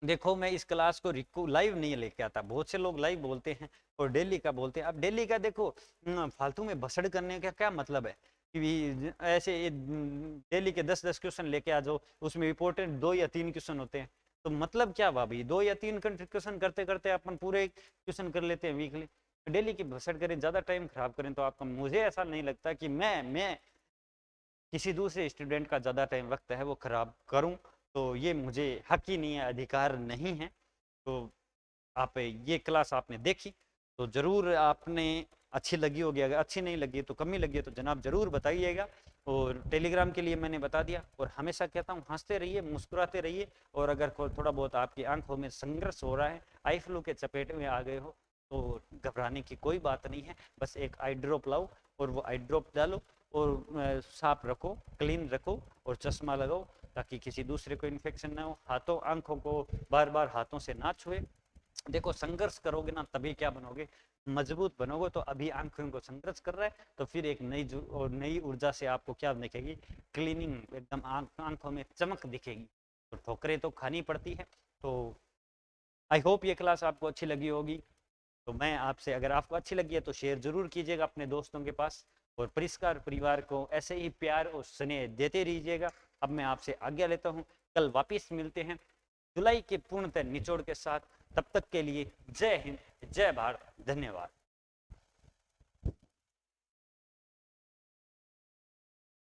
देखो, मैं इस क्लास को लाइव नहीं लेके आता। बहुत से लोग लाइव बोलते हैं और डेली का बोलते हैं। अब डेली का देखो फालतू में भसड़ करने का क्या मतलब है कि ऐसे डेली के 10-10 क्वेश्चन लेके आ जाओ, उसमें इंपॉर्टेंट 2 या 3 क्वेश्चन होते हैं, तो मतलब क्या हुआ भाई? 2 या 3 क्वेश्चन करते करते अपन पूरे क्वेश्चन कर लेते हैं वीकली। डेली की भसड़ करें, ज़्यादा टाइम खराब करें तो आपका, मुझे ऐसा नहीं लगता कि मैं किसी दूसरे स्टूडेंट का ज़्यादा टाइम वक्त है वो खराब करूं, तो ये मुझे हक ही नहीं है, अधिकार नहीं है। तो आप ये क्लास आपने देखी तो ज़रूर आपने अच्छी लगी होगी, अगर अच्छी नहीं लगी तो कमी लगी तो जनाब ज़रूर बताइएगा। और टेलीग्राम के लिए मैंने बता दिया। और हमेशा कहता हूँ हंसते रहिए, मुस्कुराते रहिए। और अगर थोड़ा बहुत आपकी आंखों में संघर्ष हो रहा है, आई फ्लू के चपेट में आ गए हो, तो घबराने की कोई बात नहीं है। बस एक आई ड्रॉप लाओ और वो आई ड्रॉप डालो और साफ रखो, क्लीन रखो और चश्मा लगाओ, ताकि किसी दूसरे को इन्फेक्शन ना हो। हाथों आंखों को बार बार हाथों से ना छुए। देखो संघर्ष करोगे ना तभी क्या बनोगे? मजबूत बनोगे। तो अभी आंखों को संघर्ष कर रहा है तो फिर एक नई ऊर्जा से आपको क्या दिखेगी? क्लीनिंग, एकदम आंखों में चमक दिखेगी। तो ठोकरें तो खानी पड़ती है। तो आई होप ये क्लास आपको अच्छी लगी होगी। तो मैं आपसे, अगर आपको अच्छी लगी है तो शेयर जरूर कीजिएगा अपने दोस्तों के पास, और परिष्कार परिवार को ऐसे ही प्यार और स्नेह देते रहिएगा। अब मैं आपसे आज्ञा लेता हूँ, कल वापिस मिलते हैं जुलाई के पूर्णतः निचोड़ के साथ। तब तक के लिए जय हिंद, जय भारत, धन्यवाद।